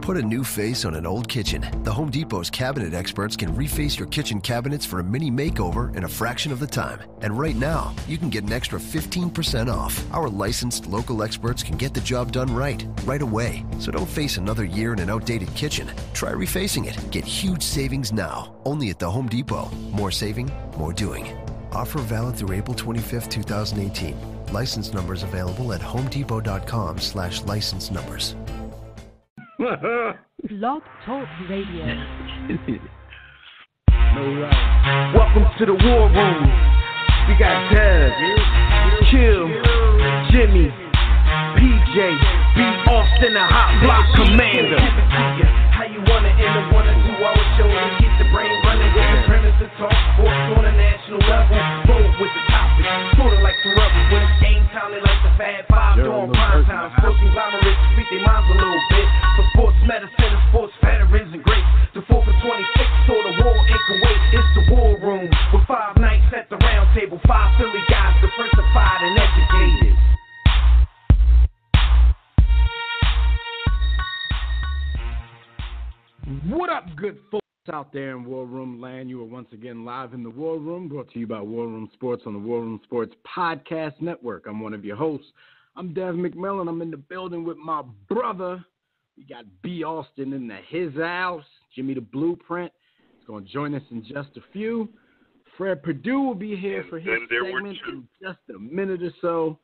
Put a new face on an old kitchen. The Home Depot's cabinet experts can reface your kitchen cabinets for a mini makeover in a fraction of the time. And right now, you can get an extra 15% off. Our licensed local experts can get the job done right away. So don't face another year in an outdated kitchen. Try refacing it. Get huge savings now. Only at the Home Depot. More saving, more doing. Offer valid through April 25th, 2018. License numbers available at homedepot.com/license numbers. Blog Talk Radio. Alright. Welcome to the War Room. We got Dev, Chill, Jimmy, PJ, B. Austin, the Hot Block Commander. How you wanna end up, wanna do our show to keep the brain running with the premise to talk sports on a national level. Bold with the topic, sorta like the rebels when it's game time. They like the Fab Five during prime time. Sports conglomerates speak their minds a little bit. For sports medicine and sports veterans and greats. The 4th and 26th, so the war in Kuwait. It's the War Room with 5 nights at the round table. 5 Philly guys, diversified and educated. What up, good folks out there in War Room land? You are once again live in the War Room, brought to you by War Room Sports on the War Room Sports Podcast Network. I'm one of your hosts. I'm Dev McMillan. I'm in the building with my brother. We got B. Austin in his house. Jimmy the Blueprint is going to join us in just a few. Fred Perdue will be here for his segment in just a minute or so.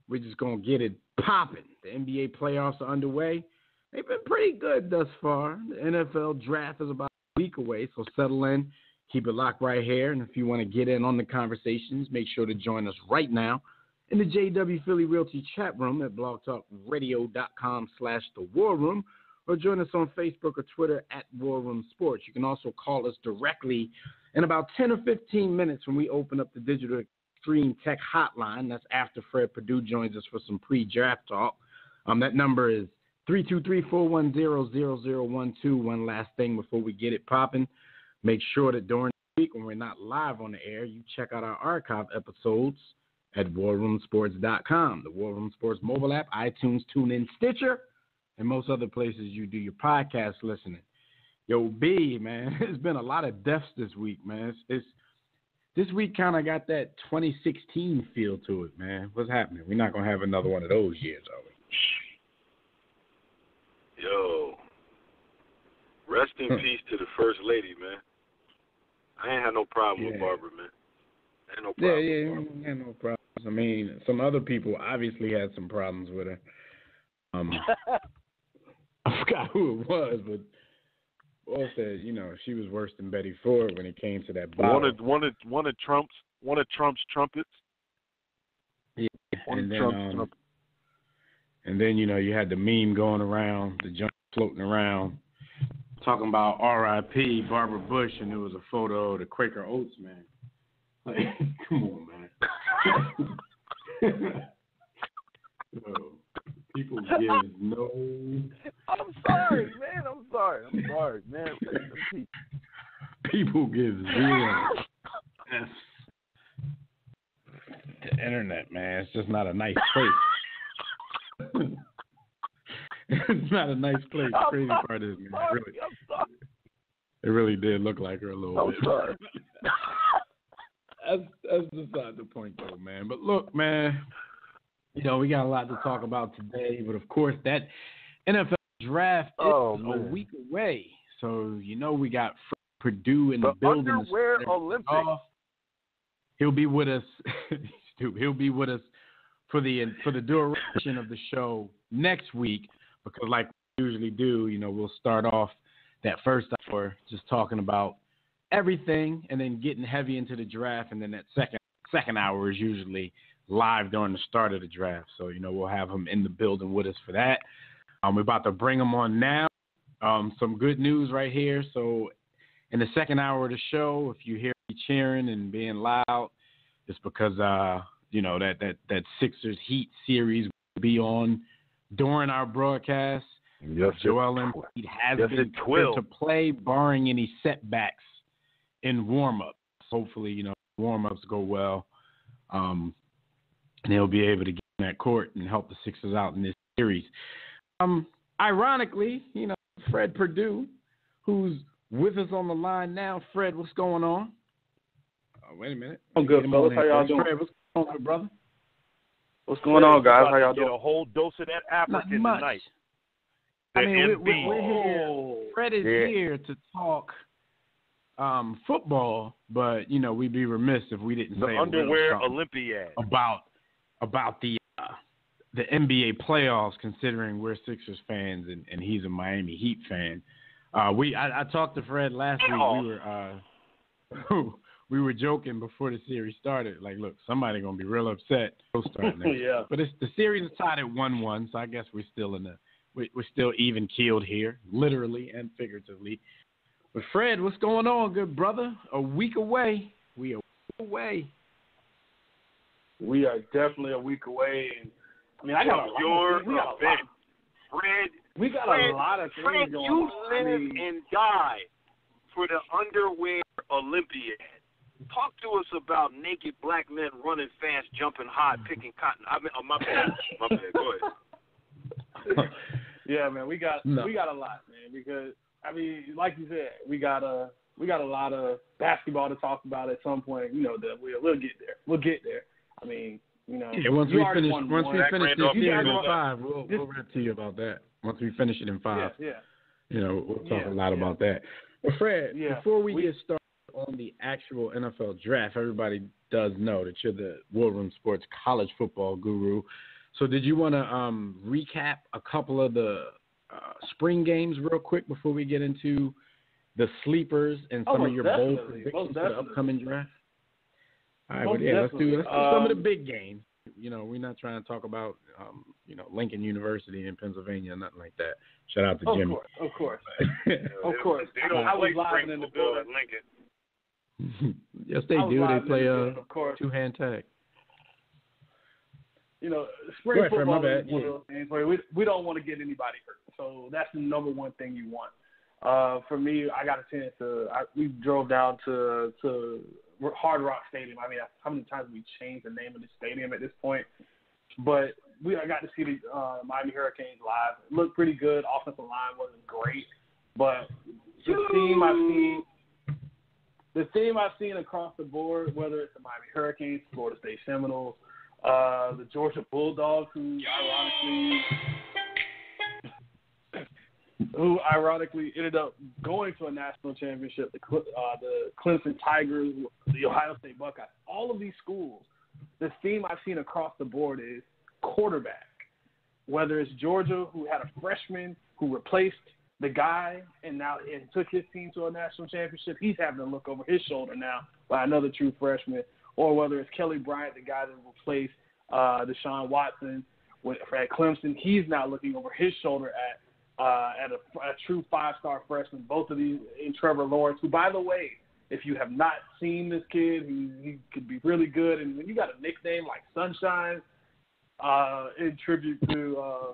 We're just going to get it popping. The NBA playoffs are underway. They've been pretty good thus far. The NFL draft is about a week away, so settle in. Keep it locked right here. And if you want to get in on the conversations, make sure to join us right now in the JW Philly Realty chat room at blogtalkradio.com/thewarroom, or join us on Facebook or Twitter at War Room Sports. You can also call us directly in about 10 or 15 minutes when we open up the Digital Extreme Tech Hotline. That's after Fred Perdue joins us for some pre-draft talk. That number is 323-410-0012. One last thing before we get it popping. Make sure that during the week when we're not live on the air, you check out our archive episodes at warroomsports.com. The War Room Sports mobile app, iTunes, TuneIn, Stitcher, and most other places you do your podcast listening. Yo, B, man, there's been a lot of deaths this week, man. This week kind of got that 2016 feel to it, man. What's happening? We're not going to have another one of those years, are we? Yo, rest in peace to the First Lady, man. I ain't had no problem with Barbara, man. Ain't no problem. Yeah, ain't no problems. I mean, some other people obviously had some problems with her. I forgot who it was, but Paul said, she was worse than Betty Ford when it came to that bottle. One of Trump's trumpets. Yeah, and then you had the meme going around, the junk floating around, talking about R.I.P. Barbara Bush, and there was a photo of the Quaker Oats, man. Like, come on, man. Yo, people give no. I'm sorry, man. I'm sorry, man. People give zero. The internet, man, it's just not a nice place. It's not a nice place. The crazy part is, man, it really did look like her a little bit. Sorry. That's beside the point, though, man. But look, man, we got a lot to talk about today. But of course, that NFL draft is a week away. So we got Purdue in the building. Underwear Olympics. He'll be with us. He'll be with us for the duration of the show next week, because like we usually do, we'll start off that first hour just talking about everything and then getting heavy into the draft, and then that second hour is usually live during the start of the draft. So, we'll have him in the building with us for that. We're about to bring him on now. Some good news right here. So in the second hour of the show, if you hear me cheering and being loud, it's because that Sixers Heat series will be on during our broadcast. Yes, Joel Embiid has been cleared to play, barring any setbacks in warm-ups. Hopefully, warm-ups go well, and he'll be able to get in that court and help the Sixers out in this series. Ironically, Fred Perdue, who's with us on the line now. Fred, what's going on? Oh, wait a minute. I'm good, fellas. How y'all doing? Fred, what's going on, brother? What's going on, guys? How y'all doing? Get a whole dose of that African tonight. I mean, we're here. Fred is here to talk football, but we'd be remiss if we didn't the say underwear Olympiad about the NBA playoffs. Considering we're Sixers fans and he's a Miami Heat fan, I talked to Fred last week. We were joking before the series started. Like, look, somebody gonna be real upset. Yeah. But the series is tied at 1-1, so I guess we're still we're still even keeled here, literally and figuratively. But Fred, what's going on, good brother? A week away. We are a week away. We are definitely a week away. And I mean, I got a lot. Fred, we got a lot of things Fred, going you on. live and die for the underwear Olympiad. Talk to us about naked black men running fast, jumping high, picking cotton. My bad. Go ahead. Yeah, man, we got a lot, man. Because like you said, we got a lot of basketball to talk about at some point. That we'll get there. We'll get there. I mean, once we finish this series in 5, we'll rant to you about that. Once we finish it in 5, we'll talk a lot about that. But Fred, before we get started on the actual NFL draft, everybody does know that you're the War Room Sports college football guru. So did you want to recap a couple of the spring games real quick before we get into the sleepers and some of your bold predictions for the upcoming draft? All right, let's do some of the big games. We're not trying to talk about, Lincoln University in Pennsylvania, nothing like that. Shout out to Jimmy. Of course. They don't play spring football at Lincoln. Yes, they do. They play two-hand tag. Spring football is one of those things where we don't want to get anybody hurt. So that's the number one thing you want. For me, I got a chance we drove down to Hard Rock Stadium. I mean, how many times we changed the name of the stadium at this point? But I got to see the Miami Hurricanes live. It looked pretty good. Offensive line wasn't great. But the theme I've seen across the board, whether it's the Miami Hurricanes, Florida State Seminoles, the Georgia Bulldogs, who ironically ended up going to a national championship, the Clemson Tigers, the Ohio State Buckeyes, all of these schools, the theme I've seen across the board is quarterback. Whether it's Georgia, who had a freshman who replaced the guy and took his team to a national championship, he's having to look over his shoulder now by another true freshman. Or whether it's Kelly Bryant, the guy that replaced Deshaun Watson at Clemson, he's now looking over his shoulder at a true 5-star freshman. Both of these in Trevor Lawrence, who, by the way, if you have not seen this kid, he could be really good. And when you got a nickname like Sunshine, in tribute to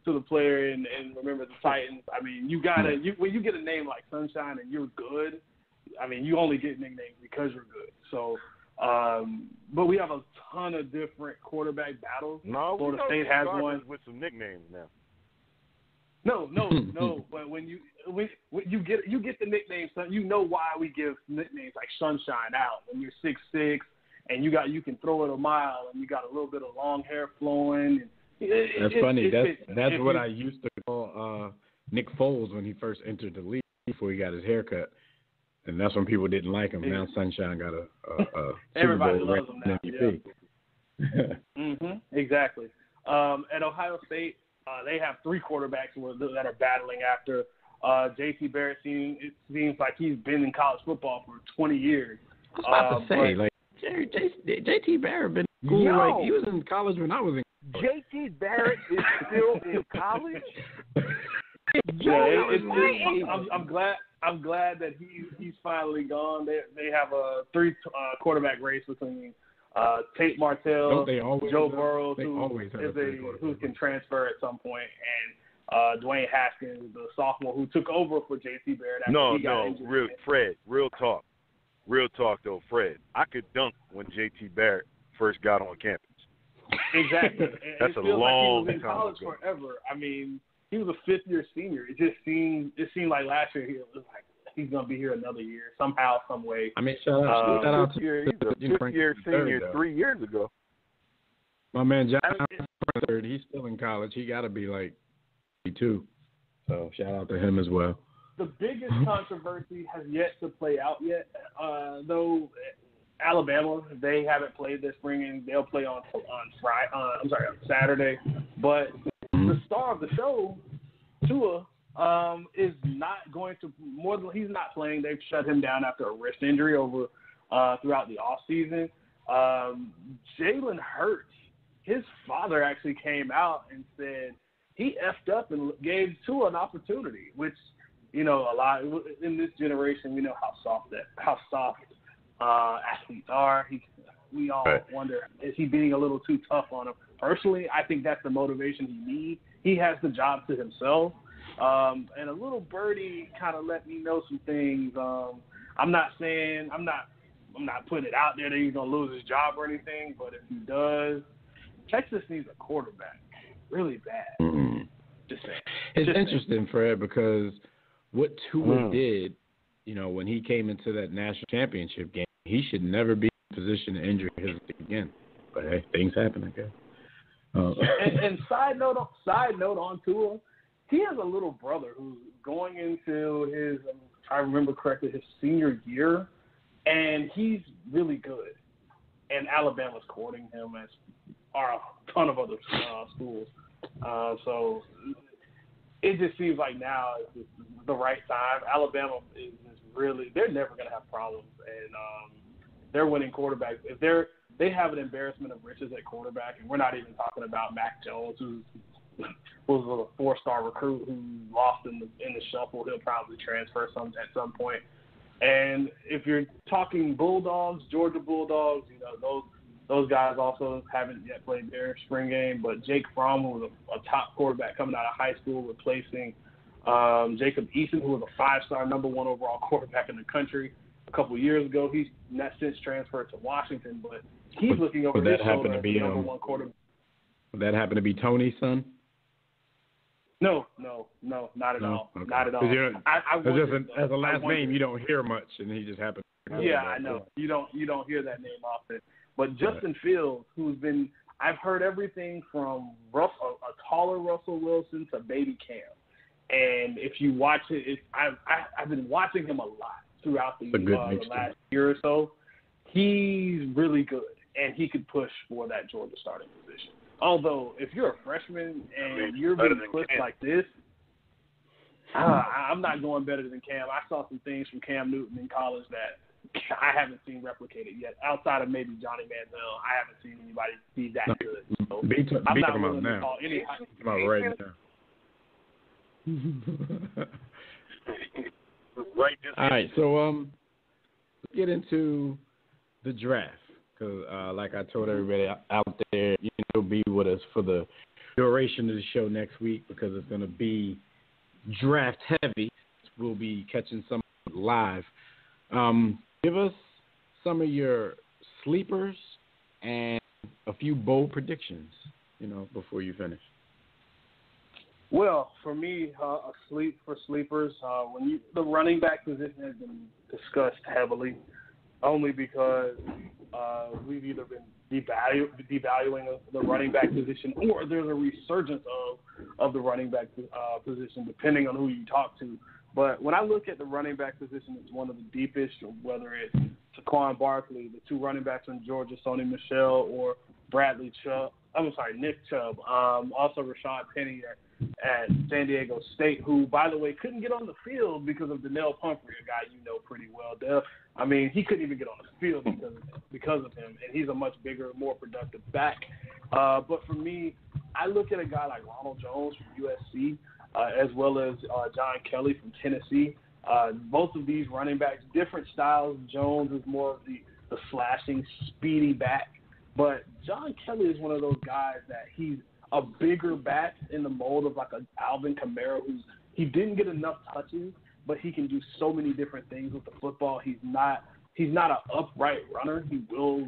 the player and remember the Titans. I mean, when you get a name like Sunshine and you're good, I mean, you only get nicknames because you're good. So, but we have a ton of different quarterback battles. No, Florida State has one with some nicknames now. No. But when you get the nickname, you know why we give nicknames like Sunshine out when you're 6'6" and you can throw it a mile and you got a little bit of long hair flowing. That's funny. That's what I used to call Nick Foles when he first entered the league before he got his haircut. And that's when people didn't like him. Now Sunshine got a everybody Super Bowl loves him now. MVP. Yeah. Exactly. At Ohio State, they have 3 quarterbacks that are battling after. J.T. Barrett, it seems like he's been in college football for 20 years. I was about to say, like J.T. Barrett been in school. Like he was in college when I was in college. J.T. Barrett is still in college. I'm glad that he's finally gone. They have a 3 quarterback race between Tate Martell, Joe Burrow, who can transfer at some point, and Dwayne Haskins, the sophomore who took over for J.T. Barrett. Real talk though, Fred. I could dunk when J.T. Barrett first got on campus. Exactly. That's it a feels long like he was in time college ago. forever. I mean, he was a fifth-year senior. It seemed like last year he was like he's going to be here another year somehow, some way. I mean, shout out to he's a fifth-year senior 3 years ago. My man John third, he's still in college. He got to be like 22. So shout out to him as well. The biggest controversy has yet to play out yet, though. Alabama, they haven't played this spring, and they'll play on Saturday. But the star of the show, Tua, is not going to he's not playing. They've shut him down after a wrist injury over throughout the offseason. Jalen Hurts, his father actually came out and said he effed up and gave Tua an opportunity, which, you know, a lot in this generation, we know how soft athletes are. We all wonder, is he being a little too tough on him? Personally, I think that's the motivation he needs. He has the job to himself. And a little birdie kind of let me know some things. I'm not putting it out there that he's gonna lose his job or anything, but if he does, Texas needs a quarterback really bad. Mm-hmm. Just saying. It's interesting, Fred, because what Tua did, you know, when he came into that national championship game, he should never be in a position to injure his again. But hey, things happen, I guess. And side note on Tua, he has a little brother who's going into his, if I remember correctly, his senior year, and he's really good. And Alabama's courting him, as are a ton of other schools. So it just seems like now is the right time. Alabama is really, they're never going to have problems, and they're winning quarterbacks. If they have an embarrassment of riches at quarterback, and we're not even talking about Mac Jones, who was a 4-star recruit who lost in the shuffle. He'll probably transfer at some point. And if you're talking Bulldogs, Georgia Bulldogs, you know, those guys also haven't yet played their spring game. But Jake Fromm, who was a top quarterback coming out of high school, replacing Jacob Eason, who was a 5-star number 1 overall quarterback in the country a couple of years ago. He's not since transferred to Washington, but he's looking over his shoulder as the number 1 quarterback. Would that happen to be Tony's son? No, not at all. Okay. Not at all. As a last name, you don't hear much, and he just happened. Yeah, I know. You don't hear that name often. But Justin Fields, I've heard everything from a taller Russell Wilson to baby Cam. And if you watch it, I've been watching him a lot throughout the last year or so. He's really good, and he could push for that Georgia starting position. Although, if you're a freshman and you're being pushed like this, I'm not going better than Cam. I saw some things from Cam Newton in college that I haven't seen replicated yet. Outside of maybe Johnny Manziel, I haven't seen anybody be that good. So I'm not willing to call any high school. Right now. All right, so let's get into the draft. Because, like I told everybody out there, you'll be with us for the duration of the show next week because it's going to be draft heavy. We'll be catching some live. Give us some of your sleepers and a few bold predictions, before you finish. Well, for me, for sleepers, the running back position has been discussed heavily, only because we've either been devaluing the running back position, or there's a resurgence of the running back position, depending on who you talk to. But when I look at the running back position, it's one of the deepest, whether it's Saquon Barkley, the 2 running backs from Georgia, Sony Michel, or Nick Chubb. Also Rashad Penny at San Diego State, who, by the way, couldn't get on the field because of Donnell Pumphrey, a guy you know pretty well. He couldn't even get on the field because of him, and he's a much bigger, more productive back. But for me, I look at a guy like Ronald Jones from USC, as well as John Kelly from Tennessee. Both of these running backs, different styles. Jones is more of the slashing, speedy back. But John Kelly is one of those guys that he's a bigger back in the mold of like a Alvin Kamara, he didn't get enough touches, but he can do so many different things with the football. He's not an upright runner. He will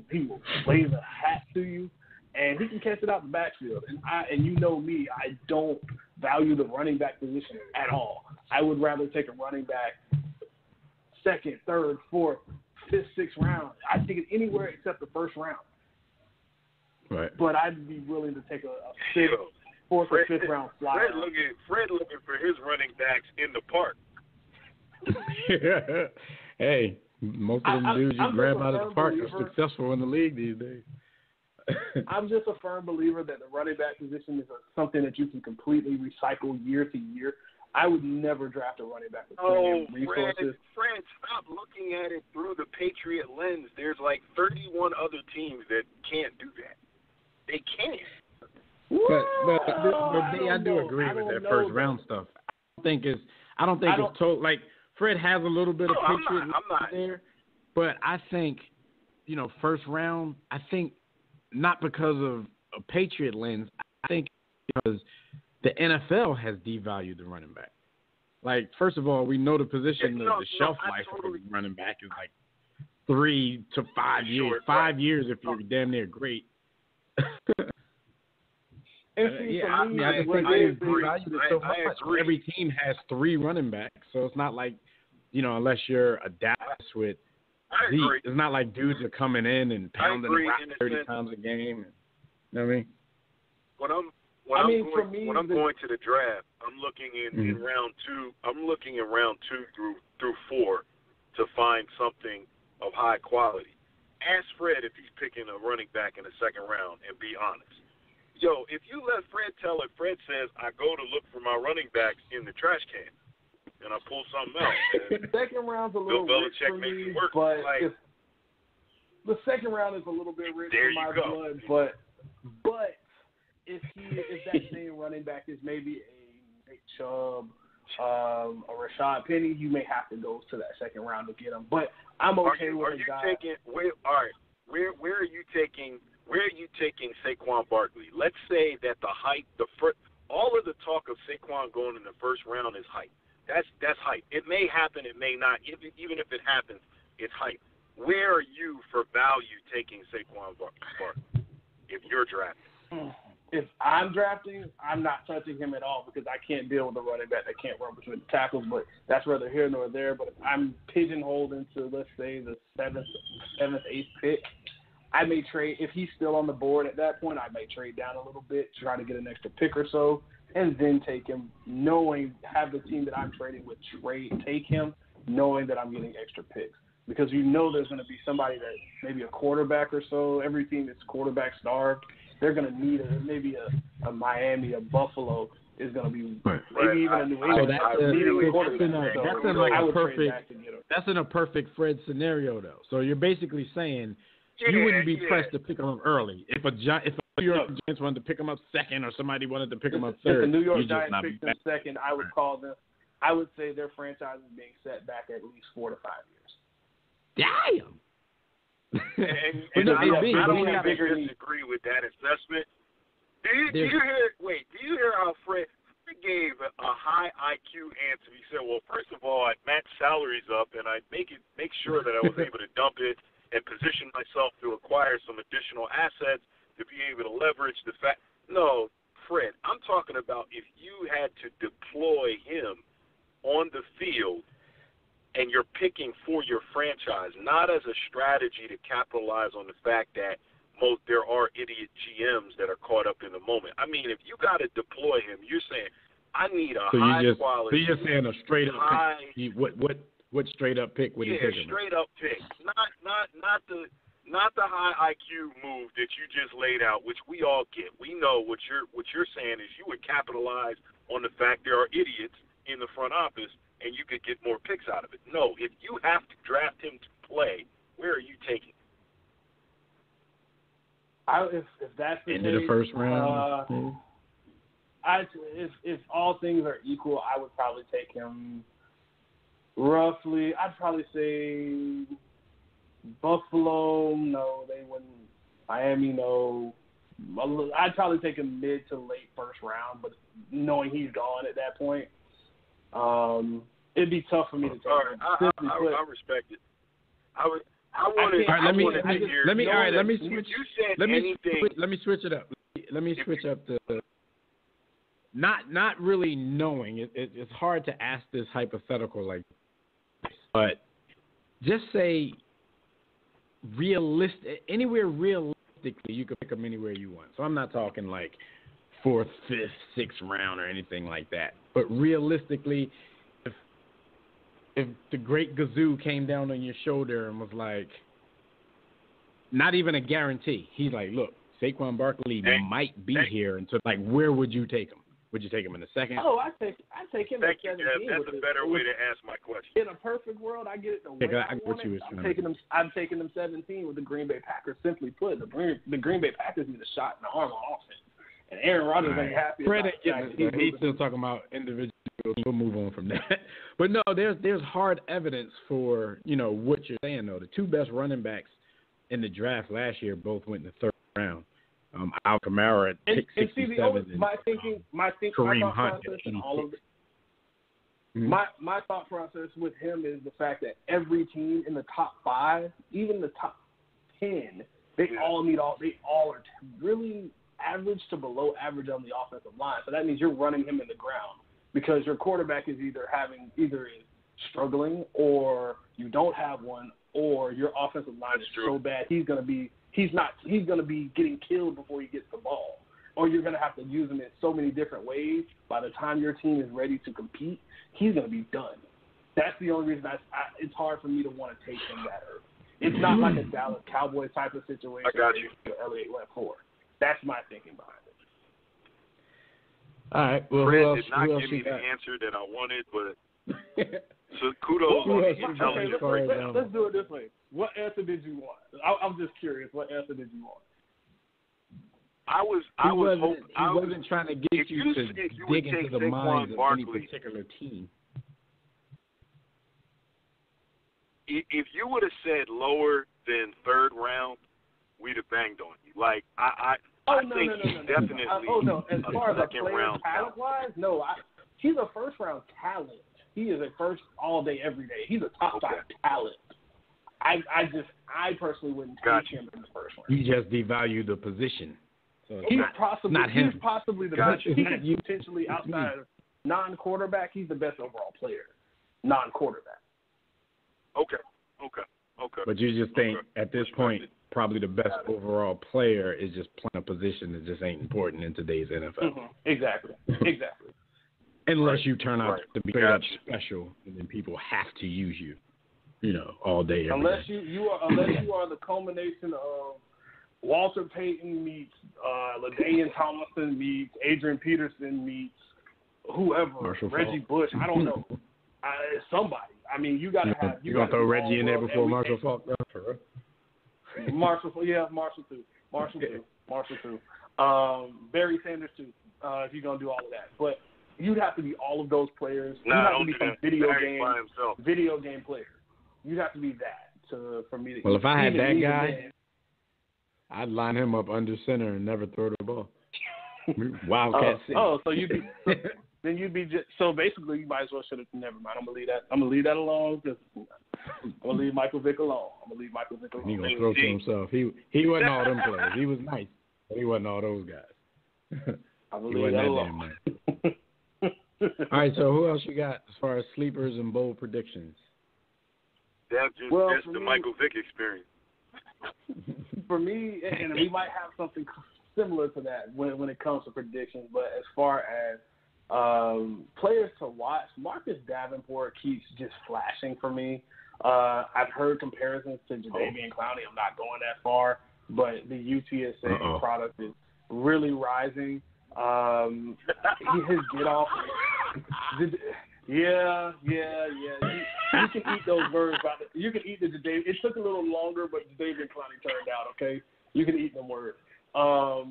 blaze a hat to you, and he can catch it out the backfield. And you know me, I don't value the running back position at all. I would rather take a running back second, third, fourth, fifth, sixth round. I'd take it anywhere except the first round. Right. But I'd be willing to take a fifth, fourth, or fifth round flyer. Fred looking for his running backs in the park. Hey, most of them dudes you grab out of the park are successful in the league these days. I'm just a firm believer that the running back position is something that you can completely recycle year to year. I would never draft a running back with premium resources. Fred, stop looking at it through the Patriot lens. There's like 31 other teams that can't do that. They can't. But I do agree with that first round stuff. I don't think it's total. Like Fred has a little bit of Patriot there, but I think, first round. I think not because of a Patriot lens. I think because the NFL has devalued the running back. Like, first of all, we know the position, the shelf life of a running back is like 3 to 5 years. 5 years if you're damn near great. I just think they devalued it so much. Every team has 3 running backs, so it's not like, unless you're a Dallas with Zeke, it's not like dudes are coming in and pounding the rock 30 times a game. You know what I mean? When I'm going to the draft, I'm looking in round 2. I'm looking in round 2 through 4 to find something of high quality. Ask Fred if he's picking a running back in the second round, and be honest. Yo, if you let Fred tell it, Fred says I go to look for my running backs in the trash can, and I pull something else. Second round's a little rich for me, but the second round is a little bit rich for my blood. But if that same running back is maybe a Nick Chubb, a Rashad Penny, you may have to go to that second round to get him. But I'm okay with a guy. Where are you taking? Where are you taking Saquon Barkley? Let's say that all of the talk of Saquon going in the first round is hype. That's hype. It may happen, it may not. Even if it happens, it's hype. Where are you for value taking Saquon Barkley if you're drafting? If I'm drafting, I'm not touching him at all because I can't deal with a running back that can't run between the tackles. But that's neither here nor there. But if I'm pigeonholed into, let's say, the seventh, eighth pick, I may trade. If he's still on the board at that point, I may trade down a little bit, try to get an extra pick or so, and then take him, have the team that I'm trading with take him, knowing that I'm getting extra picks. Because there's going to be somebody that maybe a quarterback or so. Every team that's quarterback starved, they're going to need maybe a Miami, a Buffalo is going to be maybe even a New England. That's in a perfect Fred scenario though. So you're basically saying you wouldn't be pressed to pick him up early if New York Giants wanted to pick him up second or somebody wanted to pick him up third. If the New York Giants picked him second, I would call them. I would say their franchise is being set back at least 4 to 5 years. Damn. I don't disagree with that assessment. Do you hear how Fred gave a high IQ answer? He said, well, first of all, I'd match salaries up and I'd make sure that I was able to dump it and position myself to acquire some additional assets to be able to leverage the fact. No, Fred, I'm talking about if you had to deploy him on the field and you're picking for your franchise, not as a strategy to capitalize on the fact that there are idiot GMs that are caught up in the moment. I mean, if you got to deploy him, you're saying, I need a high-quality. So you're saying a straight-up pick. What straight-up pick would he pick? Yeah, straight-up pick. Not the high IQ move that you just laid out, which we all get. We know what you're saying is you would capitalize on the fact there are idiots in the front office and you could get more picks out of it. No, if you have to draft him to play, where are you taking? If that's the into the first round. If all things are equal, I would probably take him roughly. I'd probably say Buffalo, no, they wouldn't. Miami, no. I'd probably take him mid to late first round, but knowing he's gone at that point, it'd be tough for me to take him. I respect it. Let me switch it up. not really knowing. It's hard to ask this hypothetical like this, but just say anywhere realistically you could pick them anywhere you want. So I'm not talking like 4th, 5th, 6th round or anything like that. But realistically, if the great Gazoo came down on your shoulder and was like, not even a guarantee. He's like, look, Saquon Barkley might be here, and so like, where would you take him? Would you take him in the second? Oh, I take him at 17. That's a better way to ask my question. In a perfect world, I get it the way I want it. I'm taking them 17 with the Green Bay Packers. Simply put, the Green Bay Packers need a shot in the arm on offense, and Aaron Rodgers ain't happy. He's still talking about individual. We'll move on from that. But no, there's hard evidence for what you're saying though. The two best running backs in the draft last year both went in the 3rd round. Al Kamara at pick 67. My Kareem Hunt. My thought process with him is the fact that every team in the top 5, even the top 10, they all are really average to below average on the offensive line. So that means you're running him in the ground because your quarterback is either struggling or you don't have one, or your offensive line is so bad he's going to be getting killed before he gets the ball, or you're going to have to use him in so many different ways. By the time your team is ready to compete, he's going to be done. That's the only reason it's hard for me to want to take him that early. It's not like a Dallas Cowboys type of situation. I got you. Elliott went 4. That's my thinking behind it. All right. Well, Fred did not give me the answer that I wanted, but so kudos on the intelligence. Let's do it this way. What answer did you want? I'm just curious. What answer did you want? He wasn't trying to get you to dig into the minds of any particular team. If you would have said lower than 3rd round, we'd have banged on you. Like I think he's definitely As far as a second player round talent-wise, no. He's a 1st round talent. He is a first all day, every day. He's a top 5 talent. I personally wouldn't take him in the 1st round. He just devalued the position. So he's him. possibly the best. He could potentially outside of non-quarterback. He's the best overall player, non-quarterback. Okay. But you just think at this point, probably the best overall player is just playing a position that just ain't important in today's NFL. Mm-hmm. Exactly. Unless you turn out to be straight up special, and then people have to use you, all day, every unless day. you are the culmination of Walter Payton meets LaDainian Tomlinson meets Adrian Peterson meets whoever, Reggie Bush. I don't know. Somebody. I mean, you got to have. You gonna throw Reggie in there before Marshall Faulk? Marshall too. Barry Sanders too. If you're gonna do all of that, but you'd have to be all of those players. You have to be some video game player. You'd have to be that for me to. Well, if I had that guy, I'd line him up under center and never throw the ball. Wildcat. So you'd be. Then you'd be just so basically you might as well should have never mind. I'm gonna leave that alone. I'm gonna leave Michael Vick alone. He's gonna throw to himself. He wasn't all them players. He was nice, but he wasn't all those guys. I'm gonna leave that alone. All right, so who else you got as far as sleepers and bold predictions? That's the Michael Vick experience. For me, and we might have something similar to that when it comes to predictions, but as far as players to watch, Marcus Davenport keeps just flashing for me. I've heard comparisons to Jadeveon Clowney. I'm not going that far, but the UTSA product is really rising. His get off. Yeah. You can eat those words. You can eat the Jadeveon. It took a little longer, but Jadeveon Clowney turned out okay. You can eat them words. For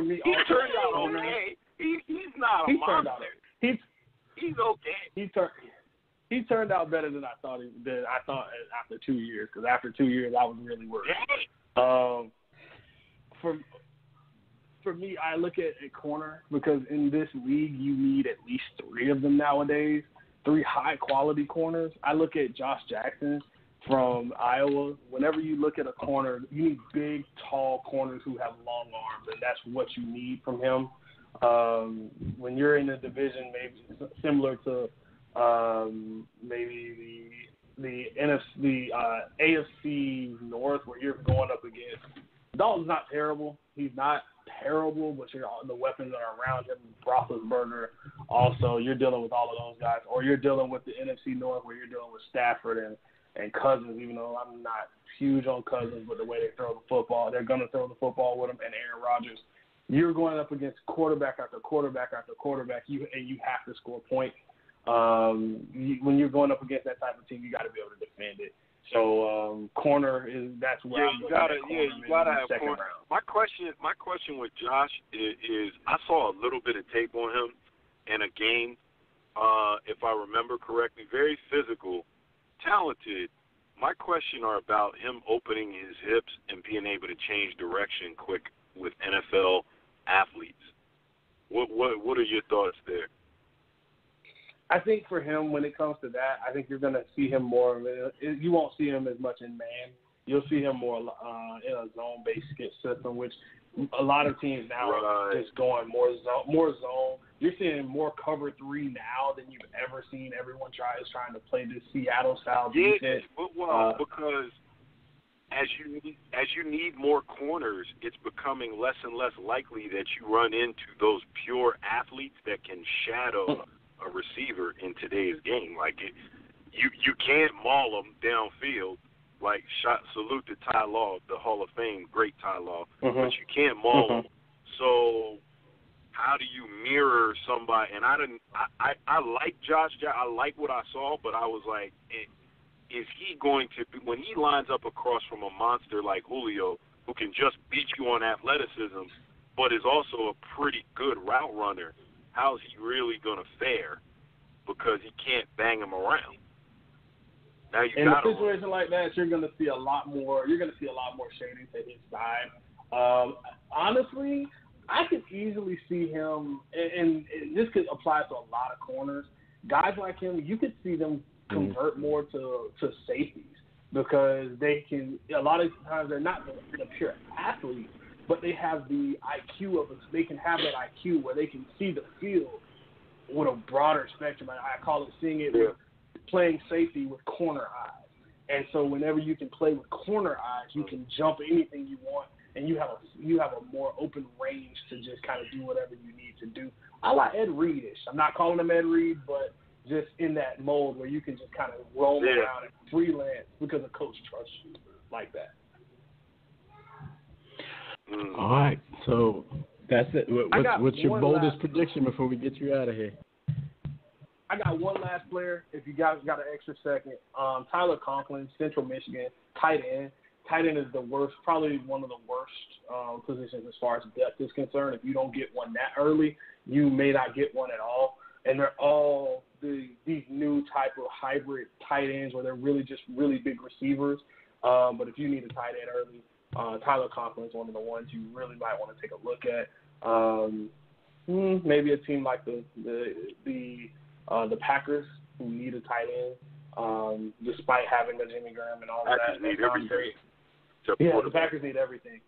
me, he turned out okay. He's not a monster. He's okay. He turned out better than I thought after 2 years. Because after 2 years, I was really worried. For me, I look at a corner because in this league you need at least 3 of them nowadays. 3 high quality corners. I look at Josh Jackson from Iowa. Whenever you look at a corner, you need big, tall corners who have long arms, and that's what you need from him. When you're in a division maybe similar to maybe the AFC North, where you're going up against Dalton's not terrible. He's not terrible, but the weapons that are around him, Roethlisberger, also you're dealing with all of those guys, or you're dealing with the NFC North, where you're dealing with Stafford and Cousins. Even though I'm not huge on Cousins, but the way they throw the football, they're going to throw the football with him, and Aaron Rodgers. You're going up against quarterback after quarterback after quarterback, you have to score points. When you're going up against that type of team, you got to be able to defend it. So corner that's where you gotta have corner. My question with Josh is I saw a little bit of tape on him in a game, if I remember correctly. Very physical, talented. My question are about him opening his hips and being able to change direction quick with NFL athletes. What are your thoughts there? I think for him, when it comes to that, I think you're going to see him more. You won't see him as much in man. You'll see him more in a zone-based system, which a lot of teams now are just going more zone. You're seeing more cover 3 now than you've ever seen. Everyone trying to play this Seattle-style defense. Because as you need more corners, it's becoming less and less likely that you run into those pure athletes that can shadow a receiver in today's game. Like you can't maul them downfield. Like salute to Ty Law, the Hall of Fame great Ty Law, but you can't maul them. So how do you mirror somebody? And I like Josh. I like what I saw, but I was like, is he going to be, when he lines up across from a monster like Julio, who can just beat you on athleticism, but is also a pretty good route runner? How's he really going to fare? Because he can't bang him around. Now in a situation like that, you're going to see a lot more. You're going to see a lot more shading to his side. Honestly, I could easily see him, and this could apply to a lot of corners. Guys like him, you could see them convert more to safeties, because they can. A lot of times they're not the pure athletes, but they have the IQ they can have that IQ where they can see the field with a broader spectrum. I call it seeing it with playing safety with corner eyes. And so whenever you can play with corner eyes, you can jump anything you want, and you have a more open range to just kind of do whatever you need to do. I like Ed Reed-ish. I'm not calling him Ed Reed, but just in that mold where you can just kind of roam around and freelance because a coach trusts you like that. All right, so that's it. What's your boldest prediction before we get you out of here? I got one last player, if you guys got an extra second. Tyler Conklin, Central Michigan, tight end. Tight end is the worst, probably one of the worst positions as far as depth is concerned. If you don't get one that early, you may not get one at all. And they're all these new type of hybrid tight ends where they're really just really big receivers. But if you need a tight end early, Tyler Conklin is one of the ones you really might want to take a look at. Maybe a team like the Packers, who need a tight end, despite having the Jimmy Graham and all of that. Need everything. The Packers need everything.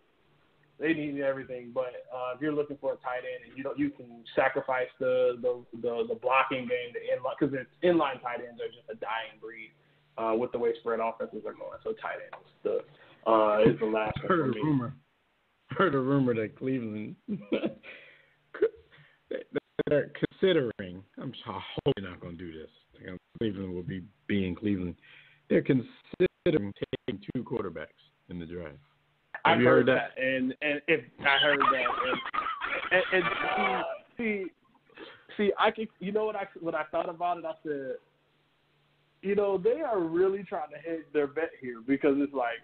They need everything. But if you're looking for a tight end, and you can sacrifice the blocking game, because inline tight ends are just a dying breed with the way spread offenses are going. So tight ends is the last one for me. Heard a rumor that Cleveland they're considering. I hope you're not going to do this. Cleveland will be being Cleveland. They're considering taking 2 quarterbacks in the draft. Have you heard that? And if I heard that, and see, I can. You know what I thought about it? I said, they are really trying to hedge their bet here, because it's like,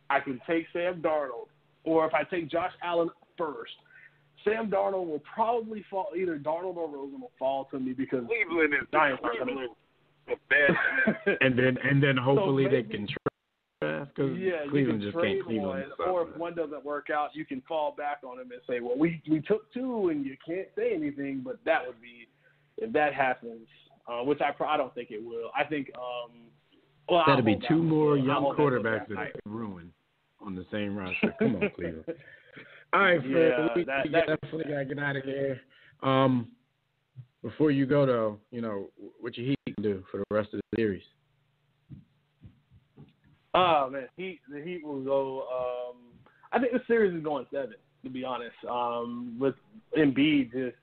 I can take Sam Darnold, or if I take Josh Allen first, Sam Darnold will probably fall. Either Darnold or Rosen will fall to me, because Cleveland is a bad. and then hopefully they can draft, because Cleveland just can't Cleveland. Or if one doesn't work out, you can fall back on him and say, well, we took 2 and you can't say anything. But that would be, if that happens, which I don't think it will. I think that'll be 2 more young quarterbacks that could ruin on the same roster. Come on, Cleveland. All right, Fred, we definitely got to get out of here. Before you go, though, what your Heat can do for the rest of the series? Oh, man, the Heat will go. I think the series is going 7, to be honest. With Embiid,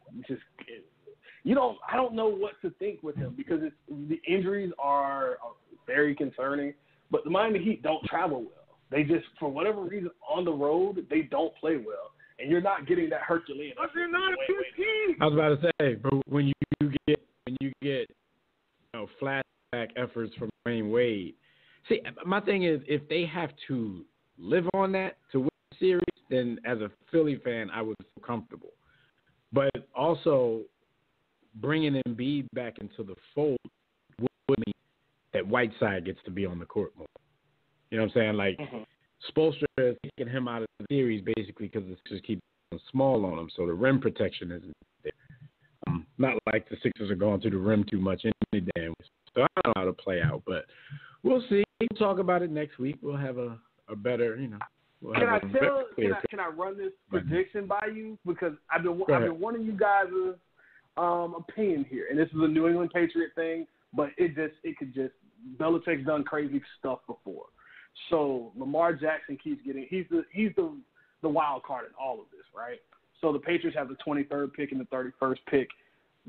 I don't know what to think with him because the injuries are very concerning. But the Miami Heat don't travel well. They just, for whatever reason, on the road, they don't play well. And you're not getting that Herculean. But they're not a good team. I was about to say, but when you get flashback efforts from Dwayne Wade. See, my thing is, if they have to live on that to win the series, then as a Philly fan, I would feel comfortable. But also, bringing Embiid back into the fold would mean that Whiteside gets to be on the court more. You know what I'm saying? Like, Spoelstra is taking him out of the series basically because it's just keep small on him, so the rim protection isn't there. Not like the Sixers are going to the rim too much any damn way. So I don't know how to play out, but we'll see. We'll talk about it next week. We'll have a better, We'll can I run this prediction by you? Because I've been wanting you guys' opinion here, and this is a New England Patriot thing, but Belichick's done crazy stuff before. So Lamar Jackson keeps getting he's the wild card in all of this, right? So the Patriots have the 23rd pick and the 31st pick.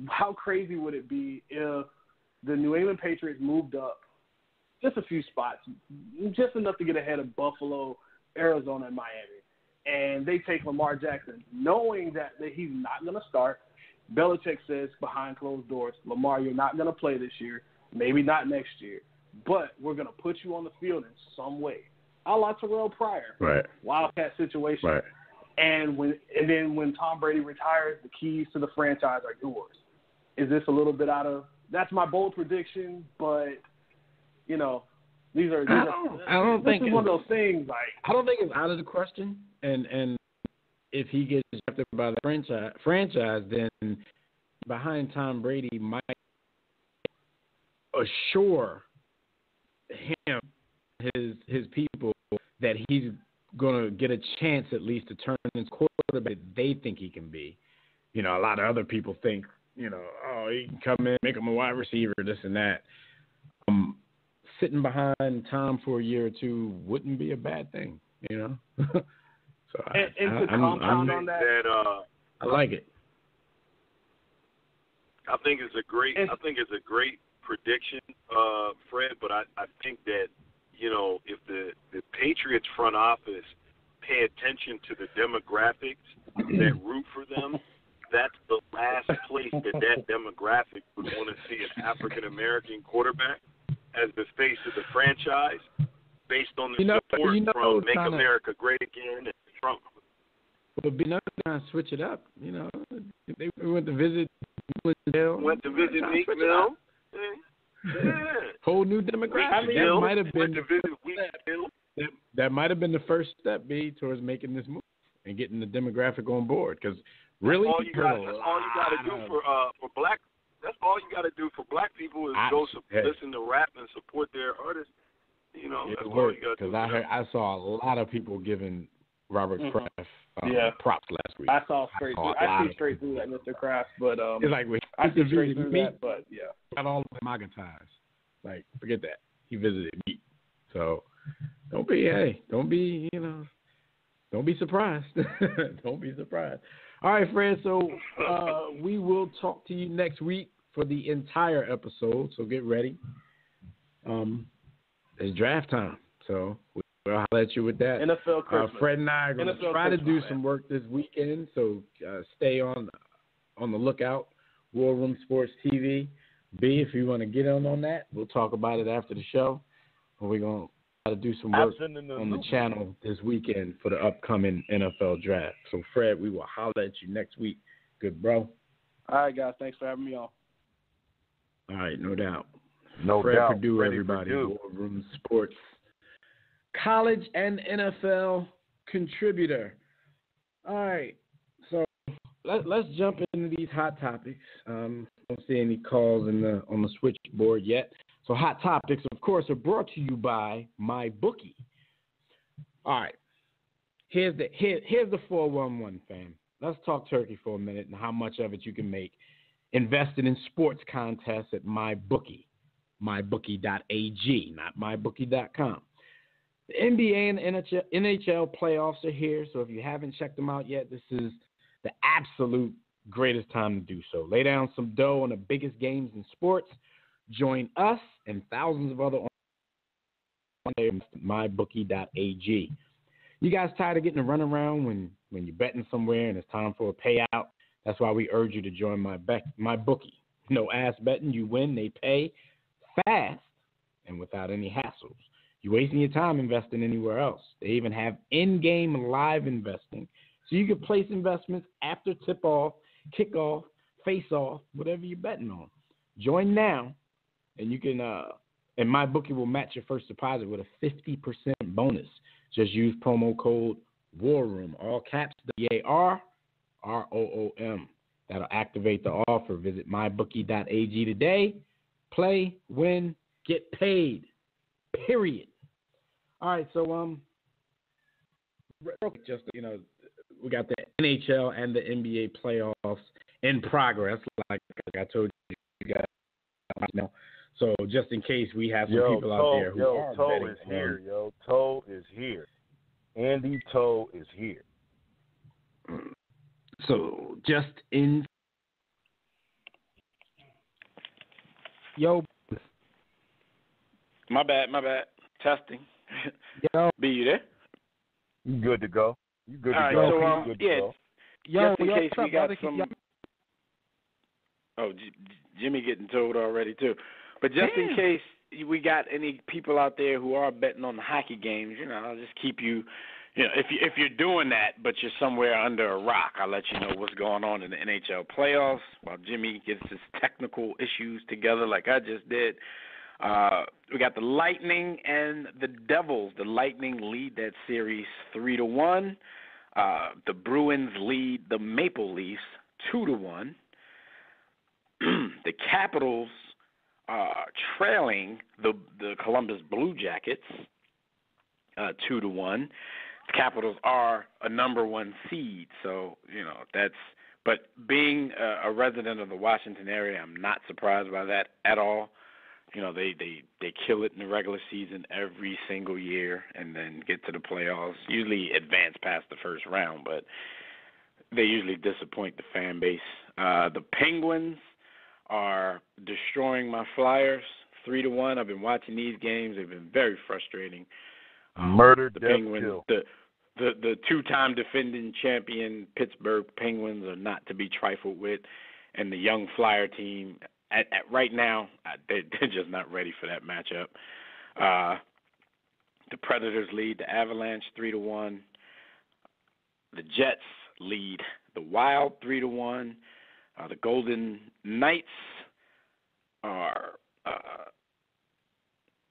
How crazy would it be if the New England Patriots moved up just a few spots, just enough to get ahead of Buffalo, Arizona, and Miami, and they take Lamar Jackson, knowing that he's not going to start? Belichick says behind closed doors, Lamar, you're not going to play this year, maybe not next year, but we're going to put you on the field in some way, a la Terrell Pryor, right? Wildcat situation, right? And then when Tom Brady retires, the keys to the franchise are yours. Is this a little bit out of? That's my bold prediction, but these are. I don't think it's one of those things. Like, I don't think it's out of the question. And if he gets drafted by the franchise, then behind Tom Brady might assure him, his people, that he's going to get a chance at least to turn into quarterback they think he can be. A lot of other people think, he can come in, make him a wide receiver, this and that. Sitting behind Tom for a year or two wouldn't be a bad thing, So to compound on that, I like it. I think it's a great prediction, Fred. But I think that if the Patriots front office pay attention to the demographics that root for them, that's the last place that demographic would want to see an African American quarterback as the face of the franchise, based on the support from Make America Great Again and Trump. But be nice to switch it up. They went to visit Meek Mill. Meek Mill. Yeah. Whole new demographic. That might have been the first step, towards making this move and getting the demographic on board. Because really, that's all you got to do for black. That's all you got to do for black people is listen to rap and support their artists. That's all you got to do. Because I saw a lot of people giving Robert Kraft props last week. I see straight through that, Mr. Kraft, but it's like I see straight through that, but yeah, got all the MAGA ties. Like, forget that. He visited me, so don't be surprised. Don't be surprised. All right, Fred. So we will talk to you next week for the entire episode. So get ready. It's draft time, so we'll holler at you with that. NFL Christmas. Fred and I are going to try to do some work this weekend, so stay on the lookout. War Room Sports TV. B, if you want to get on that, we'll talk about it after the show. We're going to try to do some work on the channel this weekend for the upcoming NFL draft. So, Fred, we will holler at you next week. Good, bro. All right, guys. Thanks for having me on. All right, no doubt. Fred Purdue, everybody. War Room Sports college and NFL contributor. All right, so let's jump into these hot topics. Don't see any calls on the switchboard yet. So hot topics, of course, are brought to you by MyBookie. All right, here's the 411, fam. let's talk turkey for a minute and how much of it you can make invested in sports contests at MyBookie, mybookie.ag, not mybookie.com. The NBA and the NHL playoffs are here, so if you haven't checked them out yet, this is the absolute greatest time to do so. Lay down some dough on the biggest games in sports. Join us and thousands of other on mybookie.ag. You guys tired of getting a runaround when you're betting somewhere and it's time for a payout? That's why we urge you to join MyBookie. No ass betting, you win, they pay fast and without any hassles. You're wasting your time investing anywhere else. They even have in-game live investing, so you can place investments after tip-off, kickoff, face-off, whatever you're betting on. Join now, and you can. And MyBookie will match your first deposit with a 50% bonus. Just use promo code WARROOM, all caps, WARROOM. That'll activate the offer. Visit mybookie.ag today. Play, win, get paid. Period. All right, so just we got the NHL and the NBA playoffs in progress, like I told you guys. So just in case we have some people out there who are Toe betting is here. Toe is here. Andy Toe is here. So just in My bad. Testing. Yo. B, you there? You good to go? You good to All go? right, so Yo, just in case we got brother, some. Jimmy getting told already too. But just in case we got any people out there who are betting on the hockey games, I'll just keep you. If you're doing that, but you're somewhere under a rock, I'll let you know what's going on in the NHL playoffs while Jimmy gets his technical issues together like I just did. We got the Lightning and the Devils. The Lightning lead that series 3-1. The Bruins lead the Maple Leafs 2-1. The Capitals are trailing the Columbus Blue Jackets 2-1. The Capitals are a number one seed, so that's. But being a resident of the Washington area, I'm not surprised by that at all. They kill it in the regular season every single year, and then get to the playoffs. Usually advance past the first round, but they usually disappoint the fan base. The Penguins are destroying my Flyers 3-1. I've been watching these games. They've been very frustrating. Murder, the death, Penguins, kill. The two-time defending champion Pittsburgh Penguins are not to be trifled with, and the young Flyer team at right now they're just not ready for that matchup. The Predators lead the Avalanche 3-1. The Jets lead the Wild 3-1. The Golden Knights are.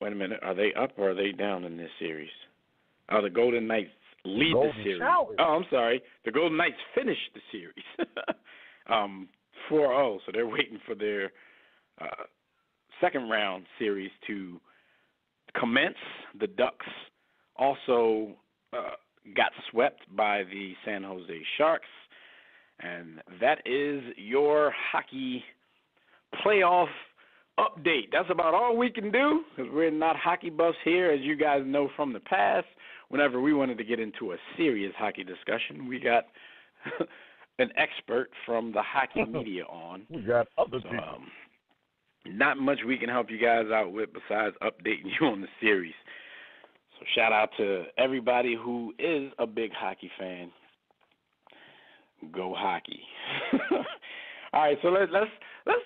Wait a minute. Are they up or are they down in this series? The Golden Knights lead the series. Showers. Oh, I'm sorry. The Golden Knights finished the series 4-0, so they're waiting for their second round series to commence. The Ducks also got swept by the San Jose Sharks. And that is your hockey playoff update. That's about all we can do because we're not hockey buffs here. As you guys know from the past, whenever we wanted to get into a serious hockey discussion, we got an expert from the hockey media on. We got other people. Not much we can help you guys out with besides updating you on the series. So shout out to everybody who is a big hockey fan. Go hockey. All right, so let's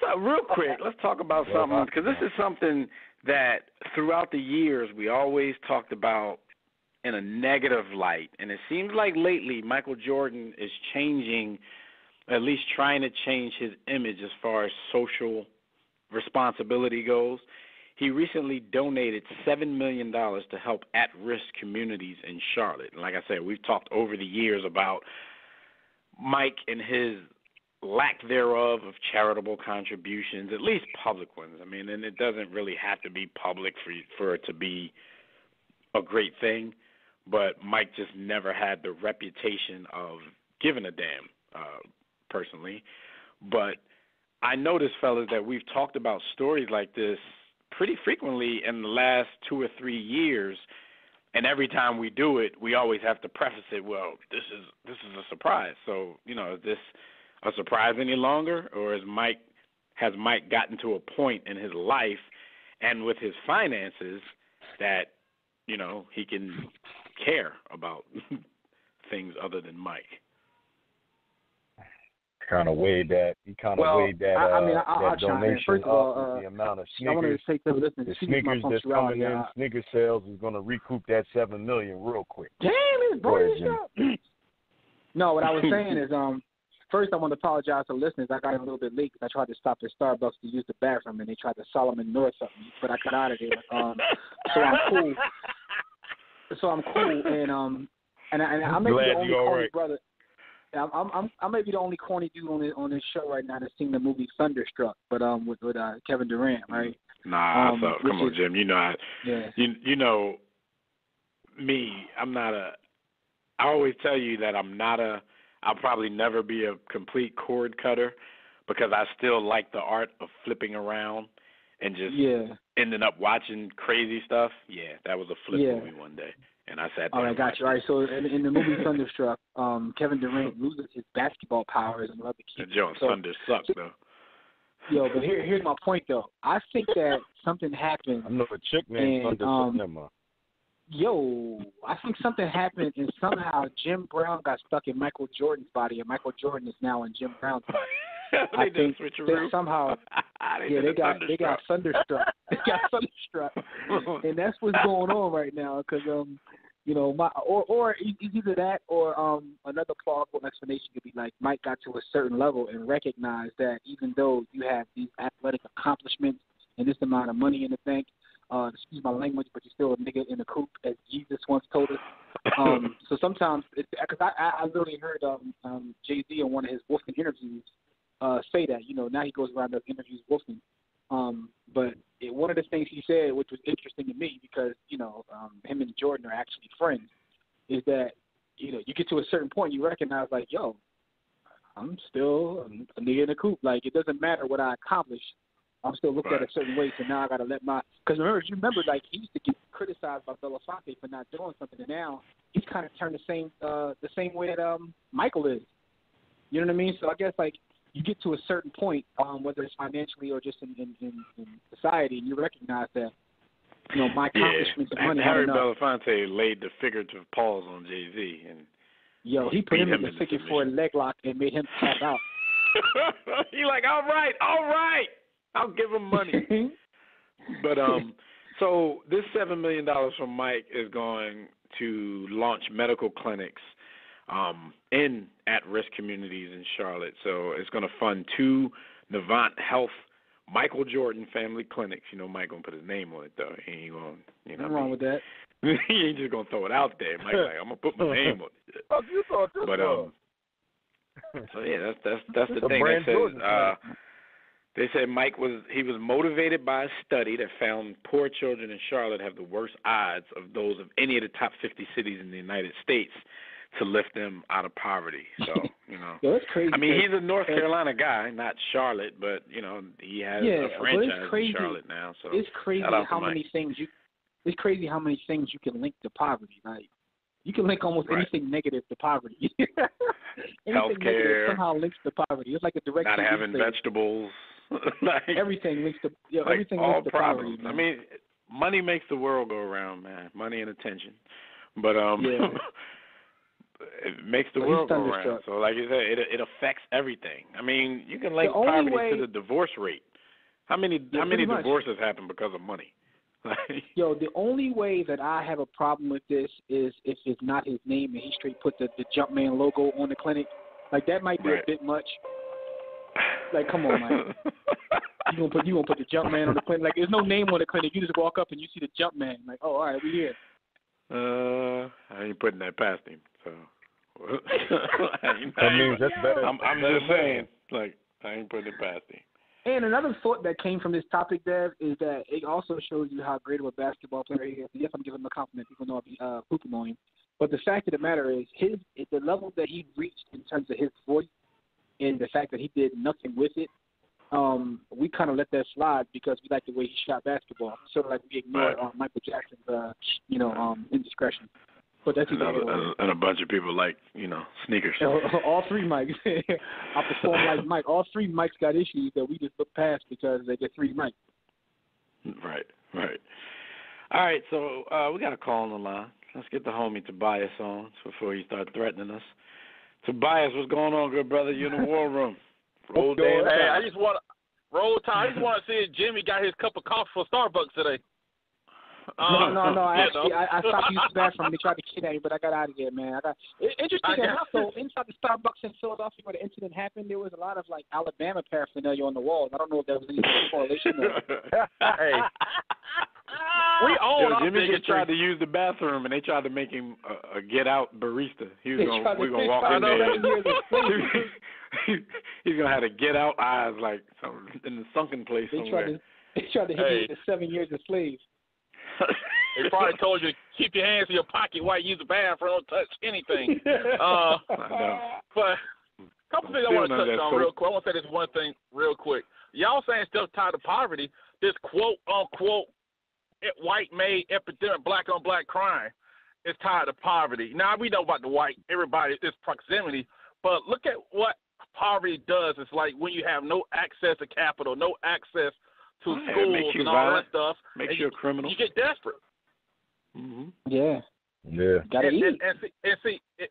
talk real quick. Let's talk about something because this is something that throughout the years we always talked about in a negative light, and it seems like lately Michael Jordan is changing, at least trying to change his image as far as social responsibility goes. He recently donated $7 million to help at-risk communities in Charlotte. And like I said, we've talked over the years about Mike and his lack thereof of charitable contributions, at least public ones. I mean, and it doesn't really have to be public for it to be a great thing, but Mike just never had the reputation of giving a damn personally. But I noticed, fellas, that we've talked about stories like this pretty frequently in the last 2 or 3 years, and every time we do it, we always have to preface it, well, this is a surprise. So, is this a surprise any longer, or has Mike gotten to a point in his life and with his finances that, he can care about things other than Mike? Kind of weighed that. He kind of weighed that. I'll that chime in. donation First of all, up with the amount of I wanted sneakers. to say to the listeners, The excuse my sneakers that's coming punctuality. in, sneaker sales is going to recoup that $7 million real quick. Damn, it's Go ahead, brilliant. No, what I was saying is, first I want to apologize to listeners. I got in a little bit late because I tried to stop at Starbucks to use the bathroom, and they tried to Solomon North something, but I got out of there. So I'm cool. And I may be the only corny brother. I may be the only corny dude on this show right now that's seen the movie Thunderstruck, but with Kevin Durant, right? Nah, come on, Jim. Yeah. You know me. I always tell you that I'll probably never be a complete cord cutter because I still like the art of flipping around and just ending up watching crazy stuff. Yeah, that was a flip movie one day. And I sat there. All right, got you. All right, so in the movie Thunderstruck, Kevin Durant loses his basketball powers and love to keep. Thunder sucks, though. Yo, but here's my point, though. I think that something happened. I know a chick named Thunderstruck. I think something happened, and somehow Jim Brown got stuck in Michael Jordan's body, and Michael Jordan is now in Jim Brown's body. I think they somehow, they got Thunderstruck. They got Thunderstruck, and that's what's going on right now. Because or either that or another plausible explanation could be like Mike got to a certain level and recognized that even though you have these athletic accomplishments and this amount of money in the bank, excuse my language, but you're still a nigga in the coop, as Jesus once told us. So sometimes, because I literally heard Jay-Z in one of his Wolfman interviews say that, now he goes around and does interviews with Wolfman. But one of the things he said, which was interesting to me because, him and Jordan are actually friends, is that, you get to a certain point, you recognize, like, yo, I'm still a nigga in the coop. Like, it doesn't matter what I accomplish. I'm still looked at a certain way, so now I got to let because remember, like, he used to get criticized by Belafonte for not doing something, and now he's kind of turned the same way that Michael is. You know what I mean? So I guess, like, you get to a certain point, whether it's financially or just in society, and you recognize that, my accomplishments and money. Harry Belafonte laid the figurative pause on Jay-Z. And he put him in the figure for a leg lock and made him tap out. He like, all right, I'll give him money. But so this $7 million from Mike is going to launch medical clinics in at-risk communities in Charlotte. So it's going to fund 2 Navant Health Michael Jordan family clinics. Mike going to put his name on it, though. He ain't going to, Nothing wrong with that. He ain't just going to throw it out there. Mike like, I'm going to put my name on it. Oh, you thought this so, yeah, that's the thing. They said Mike was motivated by a study that found poor children in Charlotte have the worst odds of those of any of the top 50 cities in the United States to lift them out of poverty. So, Yo, that's crazy. I mean, he's a North Carolina guy, not Charlotte, but, he has a franchise in Charlotte now. So it's crazy how many things you can link to poverty. Like, you can link almost anything negative to poverty. Healthcare somehow links to poverty. It's like a direct. Not having vegetables. Everything links to everything all links to problems. poverty. Man. I mean, money makes the world go around, man. Money and attention, but it makes the world go around. So, like you said, it affects everything. I mean, you can link poverty to the divorce rate. How many divorces happen because of money? Yo, the only way that I have a problem with this is if it's not his name and he straight put the Jumpman logo on the clinic. Like, that might be a bit much. Like, come on, man. You gonna put the Jumpman on the clinic? Like, there's no name on the clinic. You just walk up and you see the Jumpman. Like, oh, all right, we here. I ain't putting that past him. So that means that's better. I'm just saying, like, I ain't putting it past him. And another thought that came from this topic, Dev, is that it also shows you how great of a basketball player he is. Yes, I'm giving him a compliment, even though I'll be pooping on him. But the fact of the matter is, the level that he reached in terms of his voice and the fact that he did nothing with it, we kind of let that slide because we like the way he shot basketball. Sort of like we ignored Michael Jackson's, indiscretion. But that's and a bunch of people like, sneakers. All three Mikes. I perform like Mike. All three Mikes got issues that we just look past because they get three Mikes. Right. All right, so we got a call on the line. Let's get the homie Tobias on before he starts threatening us. Tobias, what's going on, good brother? You in the war room. Roll Hey, I just want to see if Jimmy got his cup of coffee from Starbucks today. No. Actually, I stopped using the bathroom. They tried to kidnap me, but I got out of there, man. Interesting enough, though, inside the Starbucks in Philadelphia where the incident happened, there was a lot of Alabama paraphernalia on the walls. I don't know if there was any correlation there. Hey, we own our Jimmy bigotry. tried to use the bathroom, and they tried to make him a get-out barista. We're gonna walk in there. He's gonna have to get out eyes like in the sunken place somewhere. They tried to hit me with the 7 years a slave. They probably told you keep your hands in your pocket while you use the bathroom. Don't touch anything. But a couple things I want to touch on real quick. I want to say this one thing real quick. Y'all saying stuff tied to poverty. This quote unquote white-made epidemic, black-on-black crime, is tied to poverty. Now we know about the white. Everybody is proximity, but look at what poverty does. It's like when you have no access to capital, no access to schools and all that stuff. Makes you a criminal. You get desperate. Mm-hmm. Yeah. Gotta eat.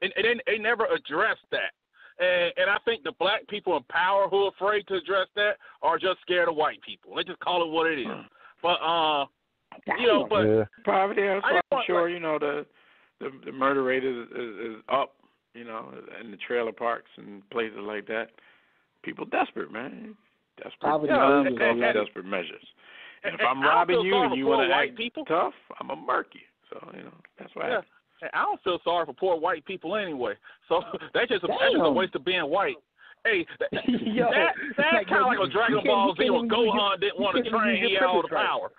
And they never address that. And I think the black people in power who are afraid to address that are just scared of white people. They just call it what it is. But poverty. I'm sure the murder rate is up. In the trailer parks and places like that. People desperate, man. Desperate measures. And if I'm robbing you and you want to act tough, I'm going to murk you. So, that's why. Yeah. I don't feel sorry for poor white people anyway. So that's just a waste of being white. Hey, that's kind of like a Dragon Ball Z or Gohan didn't want to train. He had all the power.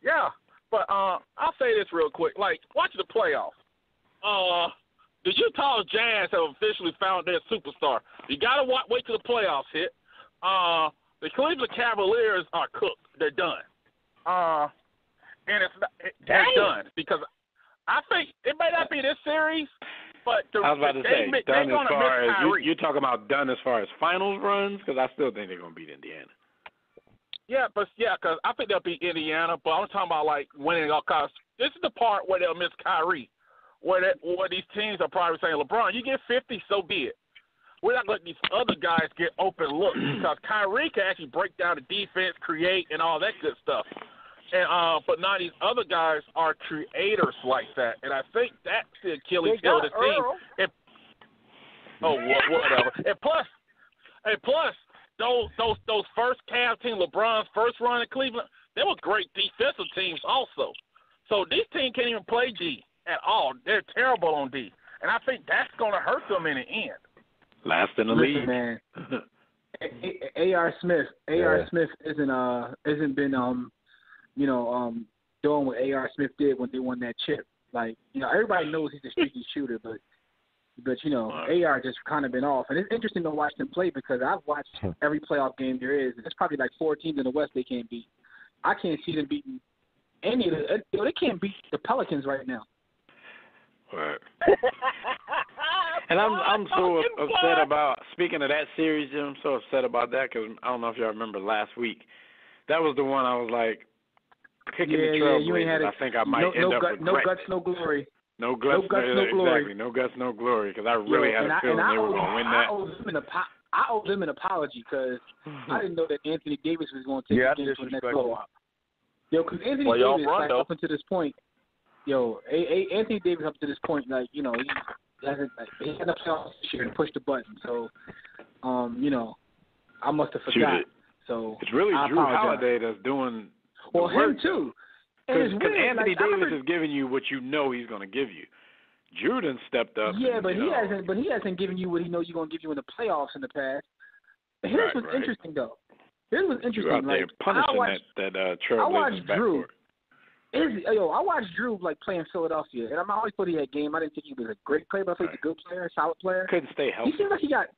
Yeah. But I'll say this real quick. Like, watch the playoffs. The Utah Jazz have officially found their superstar. You got to wait till the playoffs hit. The Cleveland Cavaliers are cooked. They're done. And they're done because I think it may not be this series, but I was about to say done as far as you're talking about done as far as finals runs because I still think they're going to beat Indiana. Yeah, because I think they'll beat Indiana, but I'm talking about like winning all because this is the part where they'll miss Kyrie, where these teams are probably saying, LeBron, you get 50, so be it. We're not letting these other guys get open looks because Kyrie can actually break down the defense, create, and all that good stuff. And but now these other guys are creators like that, and I think that's the Achilles heel of the team. Whatever. And plus, those first Cavs team, LeBron's first run in Cleveland, they were great defensive teams also. So these teams can't even play D at all. They're terrible on D, and I think that's going to hurt them in the end. Last in the league, man. A.R. Smith isn't been doing what A.R. Smith did when they won that chip. Like, everybody knows he's a streaky shooter, but A.R. just kind of been off. And it's interesting to watch them play because I've watched every playoff game there is. There's probably like 4 teams in the West they can't beat. I can't see them beating any of the. They can't beat the Pelicans right now. Right. And I'm so upset about, speaking of that series, Jim, I'm so upset about that because I don't know if y'all remember last week. That was the one I was like, picking the Trailblazers. I think I might end up regretting. No guts, no glory. No guts, no glory. Exactly. No guts, no glory because I really had a feeling they were going to win that. I owe them an apology because I didn't know that Anthony Davis was going to take the game to the next level. Because Anthony Davis, up until this point, Anthony Davis up to this point, like, he hasn't the playoffs this year to push the button. So, I must have forgot. So it's really Drew Holiday that's doing. Well, him too. Because Anthony Davis is giving you what you know he's going to give you. Drew done stepped up. Yeah, but he hasn't. But he hasn't given you what he knows he's going to give you in the playoffs in the past. Here's what's interesting, though. Here's what's interesting. Out there punishing that Trailblazers backcourt. I watched Drew play in Philadelphia, and I always thought he had game. I didn't think he was a great player, but I thought he was a good player, a solid player. Couldn't stay healthy. He seems like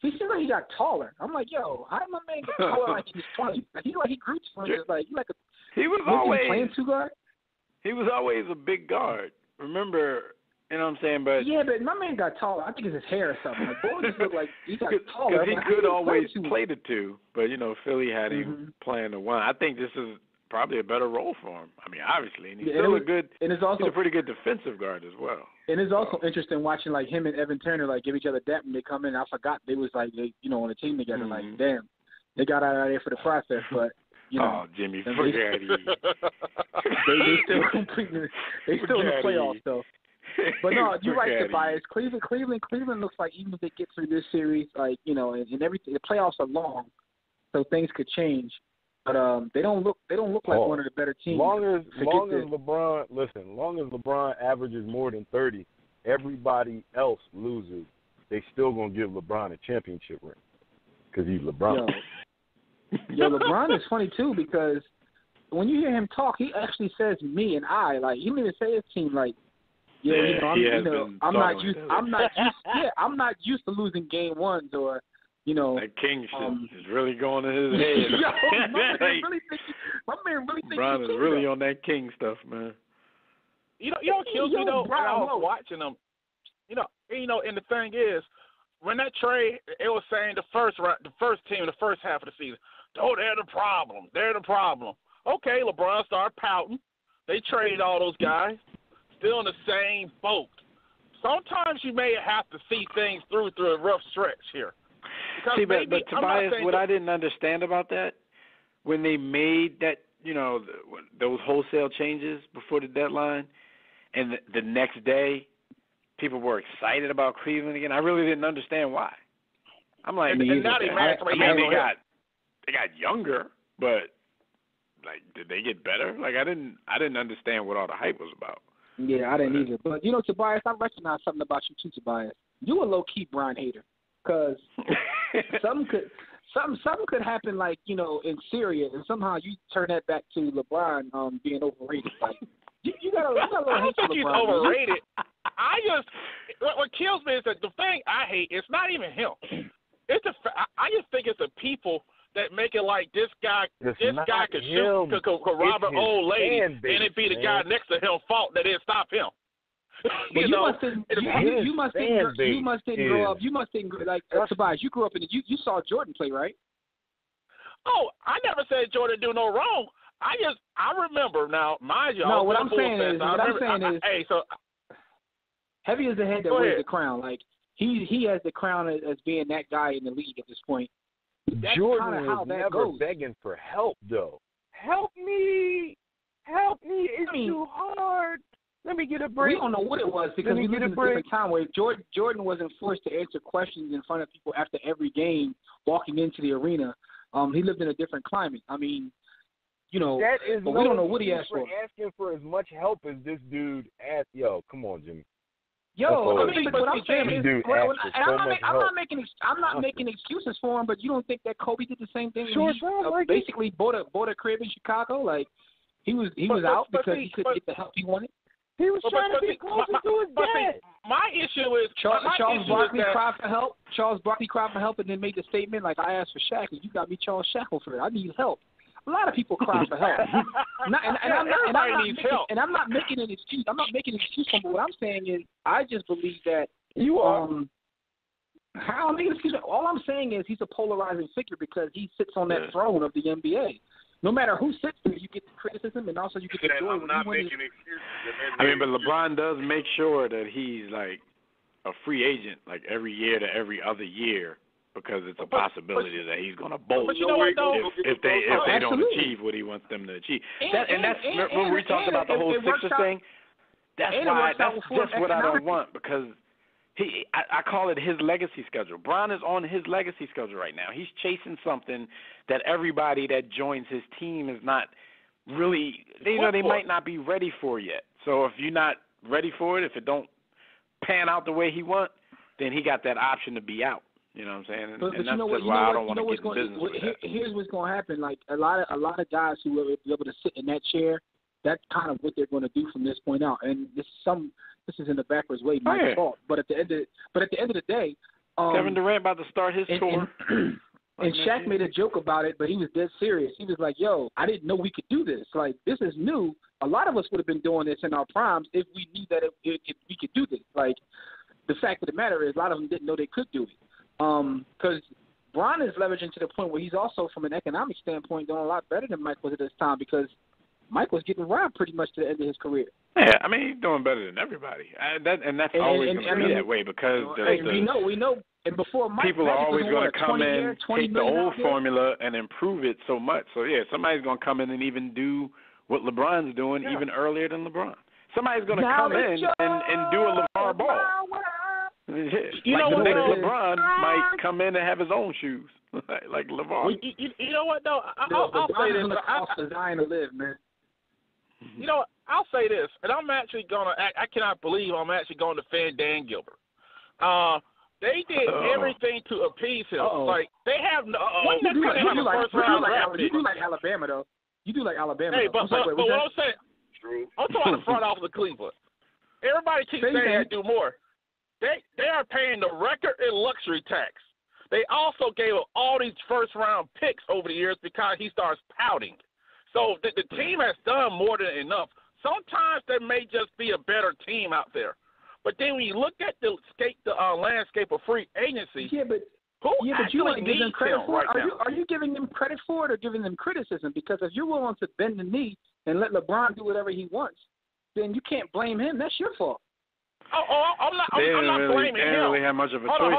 he seems like he got taller. I'm like, yo, how did my man get taller like in his 20s? He grew taller. He was always playing two guard. He was always a big guard. Remember, you know what I'm saying? But yeah, but my man got taller. I think it's his hair or something. Like, boy just looked like he got taller. Because he could always play the two, but Philly had him playing the one. I think this is probably a better role for him. I mean, obviously, and he's still he's a pretty good defensive guard as well. And it's also interesting watching like him and Evan Turner like give each other dap when they come in. I forgot they was like on a team together. Like, damn, they got out of there for the process, but. Oh, Jimmy, forget it. They still completely. They still in the playoffs though. But no, you're right, Tobias. Cleveland looks like even if they get through this series, like and everything, the playoffs are long, so things could change. But they don't look like one of the better teams. Long as LeBron averages more than 30, everybody else loses. They still gonna give LeBron a championship ring because he's LeBron. Yo, LeBron is funny too because when you hear him talk, he actually says me and I. Like he didn't even say his team. Like I'm not used to losing game ones or that king shit is really going to his head. Yo, my man really thinks LeBron is really on that king stuff, man. You know what kills me though? When I was watching them, and the thing is, when that trade, it was saying the first team, the first half of the season, they're the problem. They're the problem. Okay, LeBron started pouting. They traded all those guys. Still in the same boat. Sometimes you may have to see things through a rough stretch here. See, but Tobias, what I didn't understand about that, when they made that, those wholesale changes before the deadline, and the next day, people were excited about Cleveland again. I really didn't understand why. I'm like, they got younger, but like, did they get better? Like, I didn't understand what all the hype was about. Yeah, I didn't either. But Tobias, I recognize something about you too, Tobias. You a low key Bron hater, because something could happen, like in Syria, and somehow you turn that back to LeBron being overrated. Like you got a little hate for LeBron. He's overrated. What kills me is that the thing I hate, it's not even him. I just think it's the people that make it like this guy could rob an old lady, and it be the guy next to him fault that didn't stop him. You must didn't grow up. You must didn't like Tobias. You grew up you saw Jordan play, right? Oh, I never said Jordan do no wrong. I remember now, mind you. No, what I'm saying is, hey, so heavy is the head that wears the crown. Like he has the crown as being that guy in the league at this point. That's Jordan was never begging for help, though. Help me! It's too hard. Let me get a break. We don't know what it was because we lived in a different time where Jordan wasn't forced to answer questions in front of people after every game walking into the arena. He lived in a different climate. I mean, that is but we don't know what he asked for. Asking for as much help as this dude asked. Yo, come on, Jimmy. Yo, I mean, but what I'm saying is, I'm not making excuses for him, but you don't think that Kobe did the same thing? Sure, basically bought a crib in Chicago. Like he was out because he couldn't get the help he wanted. He was trying to be closer to his dad. My issue is Charles Barkley cried for help. Charles Barkley cried for help and then made the statement like, "I asked for Shaq and you got me Charles Shackelford. I need help." A lot of people cry for help. And I'm not making an excuse. I'm not making an excuse for him. But what I'm saying is, I just believe that you are. How I'm making an excuse? All I'm saying is he's a polarizing figure because he sits on that throne of the NBA. No matter who sits there, you get the criticism and also you get the joy. I'm not making excuses. I mean, but LeBron does make sure that he's like a free agent, like every year to every other year. Because it's a possibility that he's going to bolt if they don't achieve what he wants them to achieve. That's when we talked about the whole Sixers thing. That's just what I don't want because I call it his legacy schedule. Bron is on his legacy schedule right now. He's chasing something that everybody that joins his team is not really. They might not be ready for yet. So if you're not ready for it, if it don't pan out the way he wants, then he got that option to be out. You know what I'm saying? But that's why I don't want to get in business with that. Here's what's going to happen. Like a lot of guys who will be able to sit in that chair, that's kind of what they're going to do from this point out. And this is in the backwards way my fault. But at the end of the day, Kevin Durant about to start his tour. And Shaq made a joke about it, but he was dead serious. He was like, yo, I didn't know we could do this. Like, this is new. A lot of us would have been doing this in our primes if we knew that if we could do this. Like, the fact of the matter is a lot of them didn't know they could do it. Because Bron is leveraging to the point where he's also, from an economic standpoint, doing a lot better than Mike was at this time because Mike was getting robbed pretty much to the end of his career. Yeah, I mean, he's doing better than everybody. That's always going to be that way because we know. And before Mike, people are always going to come in, take the old year. formula and improve it so much. So, yeah, somebody's going to come in and even do what LeBron's doing even earlier than LeBron. Somebody's going to come in and do a LeVar Ball. You know what, LeBron might come in and have his own shoes, like LeVar. You know what, though? I'll say this. Cost design to live, man. You know, I'll say this, and I'm actually going to – I cannot believe I'm actually going to defend Dan Gilbert. They did everything to appease him. Like, they have no – you do like Alabama, though. You do like Alabama. Hey, but what I'm saying – I'm talking the front office of Cleveland. Everybody keeps saying they do more. They are paying the record and luxury tax. They also gave up all these first-round picks over the years because he starts pouting. So the team has done more than enough. Sometimes there may just be a better team out there. But then when you look at the landscape of free agency, but you want to give them credit for it? Are you giving them credit for it or giving them criticism? Because if you're willing to bend the knee and let LeBron do whatever he wants, then you can't blame him. That's your fault. I'm not blaming him. They didn't really have much of a choice, though,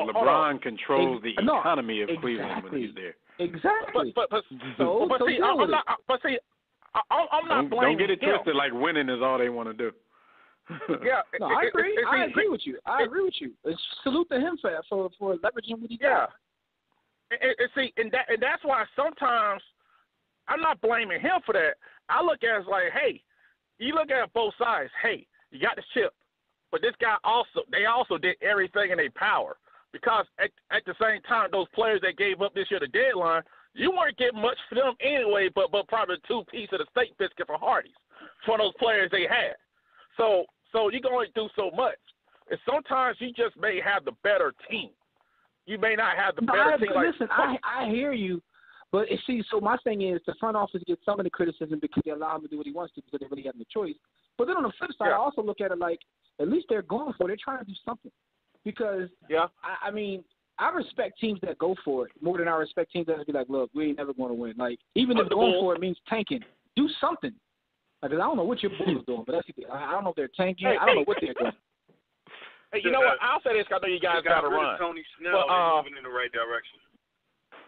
because LeBron controls the economy of Cleveland when he's there. Exactly. But I'm not blaming him. Don't get it twisted like winning is all they want to do. Yeah. No, I agree. I agree with you. Salute to him for leveraging what he got. And that's why sometimes I'm not blaming him for that. I look at it as like, hey, you look at both sides. Hey, you got the chip. But this guy they also did everything in their power. Because at the same time, those players that gave up this year the deadline, you weren't getting much for them anyway, but probably 2 pieces of the steak biscuit for Hardee's for those players they had. So you can only do so much. And sometimes you just may have the better team. You may not have the better team. Listen, I hear you. But see, so my thing is the front office gets some of the criticism because they allow him to do what he wants to because they really have no choice. But then on the flip side, I also look at it like at least they're going for it. They're trying to do something. Because, I mean, I respect teams that go for it more than I respect teams that be like, look, we ain't never going to win. Like, even if going for it means tanking, do something. Like, I don't know what your Bulls are doing, but I don't know if they're tanking. I don't know what they're doing. Hey, you know what? I'll say this because I know you guys got to run. Tony Snell is moving in the right direction.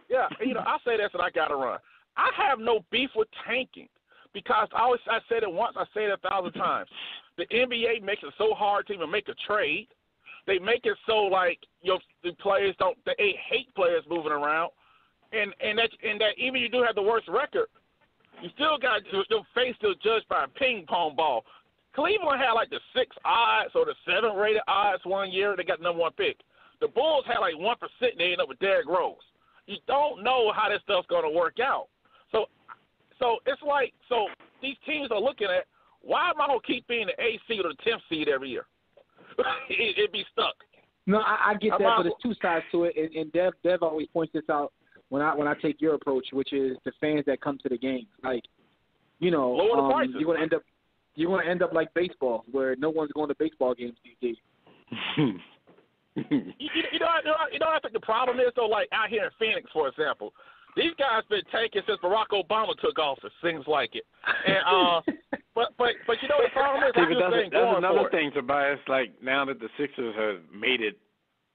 Yeah, I'll say this and I got to run. I have no beef with tanking because I said it once, I said it 1,000 times. The NBA makes it so hard to even make a trade. They make it so like the players they hate players moving around, and that even you do have the worst record, you still got your face still judged by a ping pong ball. Cleveland had like the 6 odds or the 7 rated odds one year. They got the number 1 pick. The Bulls had like 1%. They ended up with Derrick Rose. You don't know how this stuff's going to work out. So it's like these teams are looking at why am I going to keep being the 8th seed or the 10th seed every year? It'd be stuck. No, I get that, but there's 2 sides to it, and Dev always points this out when I take your approach, which is the fans that come to the game. Like, you're going to end up like baseball, where no one's going to baseball games these days. I think the problem is though, like out here in Phoenix, for example, these guys been taking since Barack Obama took office. Things like it, and but you know the problem is that's another thing, Tobias. Like now that the Sixers have made it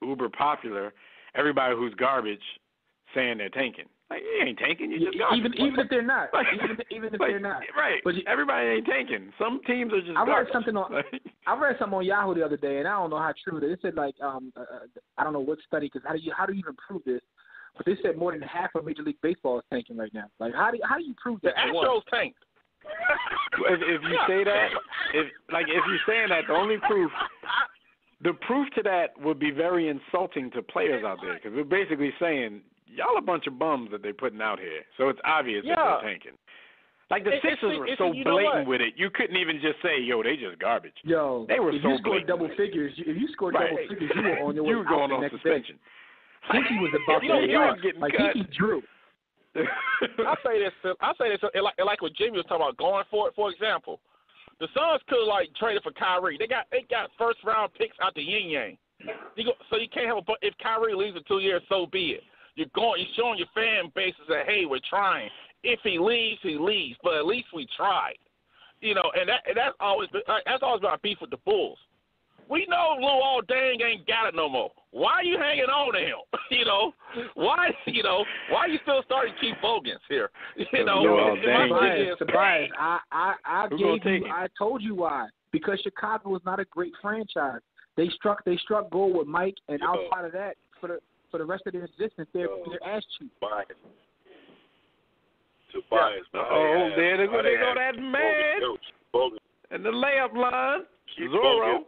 uber popular, everybody who's garbage saying they're tanking. Like you ain't tanking, you just garbage. Even if they're not, even if they're not, right? But everybody ain't tanking. Some teams are just. I read something on Yahoo the other day, and I don't know how true it is. It said like I don't know what study because how do you even prove this? But they said more than half of Major League Baseball is tanking right now. Like how do you prove that? The Astros tanked. If you say that, if you're saying that, the only proof. The proof to that would be very insulting to players out there because we're basically saying y'all a bunch of bums that they're putting out here, so it's obvious that they're tanking. Like the Sixers were so blatant with it, you couldn't even just say, "Yo, they just garbage." Yo, they were if so you scored blatant. Double figures, you were on your way you were going on suspension. Kiki was about to like cut. Kiki drew. I say this, like what Jimmy was talking about, going for it. For example, the Suns could like traded for Kyrie. They got first round picks out the yin yang. So you can't have if Kyrie leaves in 2 years, so be it. You're showing your fan bases that, hey, we're trying. If he leaves, he leaves, but at least we tried. You know, and that's always been our beef with the Bulls. We know Lou Aldang ain't got it no more. Why are you hanging on to him? Why you still starting to keep Bogans here? Tobias, I told you why. Because Chicago is not a great franchise. They struck gold with Mike, and outside of that, for the rest of their existence, they're ass cheap. Tobias. Oh, there they go, that man. And the layup line, Zorro.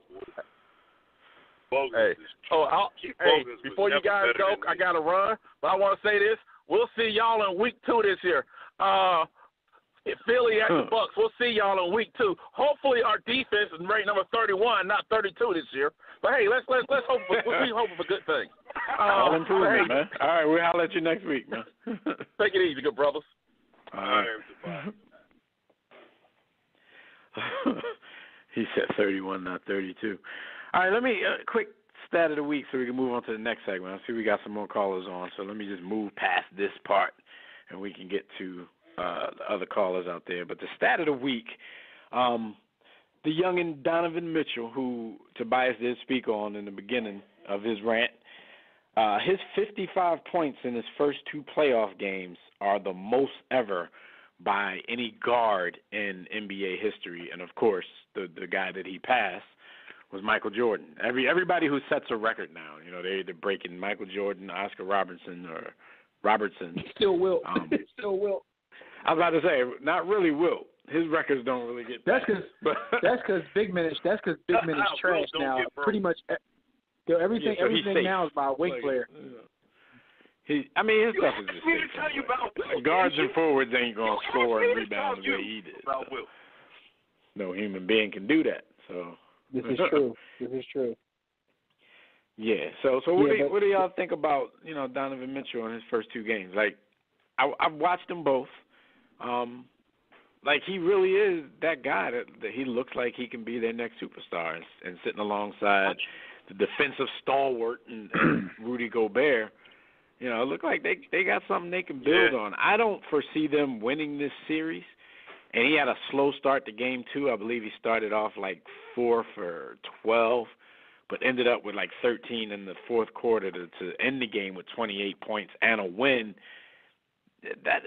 Hey, before you guys go, I got to run, but I want to say this. We'll see y'all in week 2 this year. Philly at the Bucks. We'll see y'all in week 2. Hopefully our defense is ranked number 31, not 32 this year. But hey, let's hope for good things. All improvement, man. All right, we'll holler at you next week, man. Take it easy, good brothers. All right. He said 31, not 32. All right, let me quick stat of the week so we can move on to the next segment. I see we got some more callers on, so let me just move past this part and we can get to the other callers out there. But the stat of the week, the youngin' Donovan Mitchell, who Tobias did speak on in the beginning of his rant, his 55 points in his first 2 playoff games are the most ever by any guard in NBA history. And, of course, the guy that he passed was Michael Jordan. Everybody who sets a record now, they're breaking Michael Jordan, Oscar Robertson. Still will. Still will. I was about to say, not really will. His records don't really get that's because Big Man is trash now. Pretty much everything now is by a Wake player. His stuff is just safe. Guards and forwards ain't going to score and rebound the way he did. So. No human being can do that. So This is true. Yeah. So what do y'all think about Donovan Mitchell in his first 2 games? Like, I've watched them both. Like, he really is that guy that he looks like he can be their next superstar and sitting alongside the defensive stalwart and Rudy Gobert. It look like they got something they can build on. I don't foresee them winning this series. And he had a slow start to game 2. I believe he started off like 4 for 12, but ended up with like 13 in the fourth quarter to end the game with 28 points and a win. That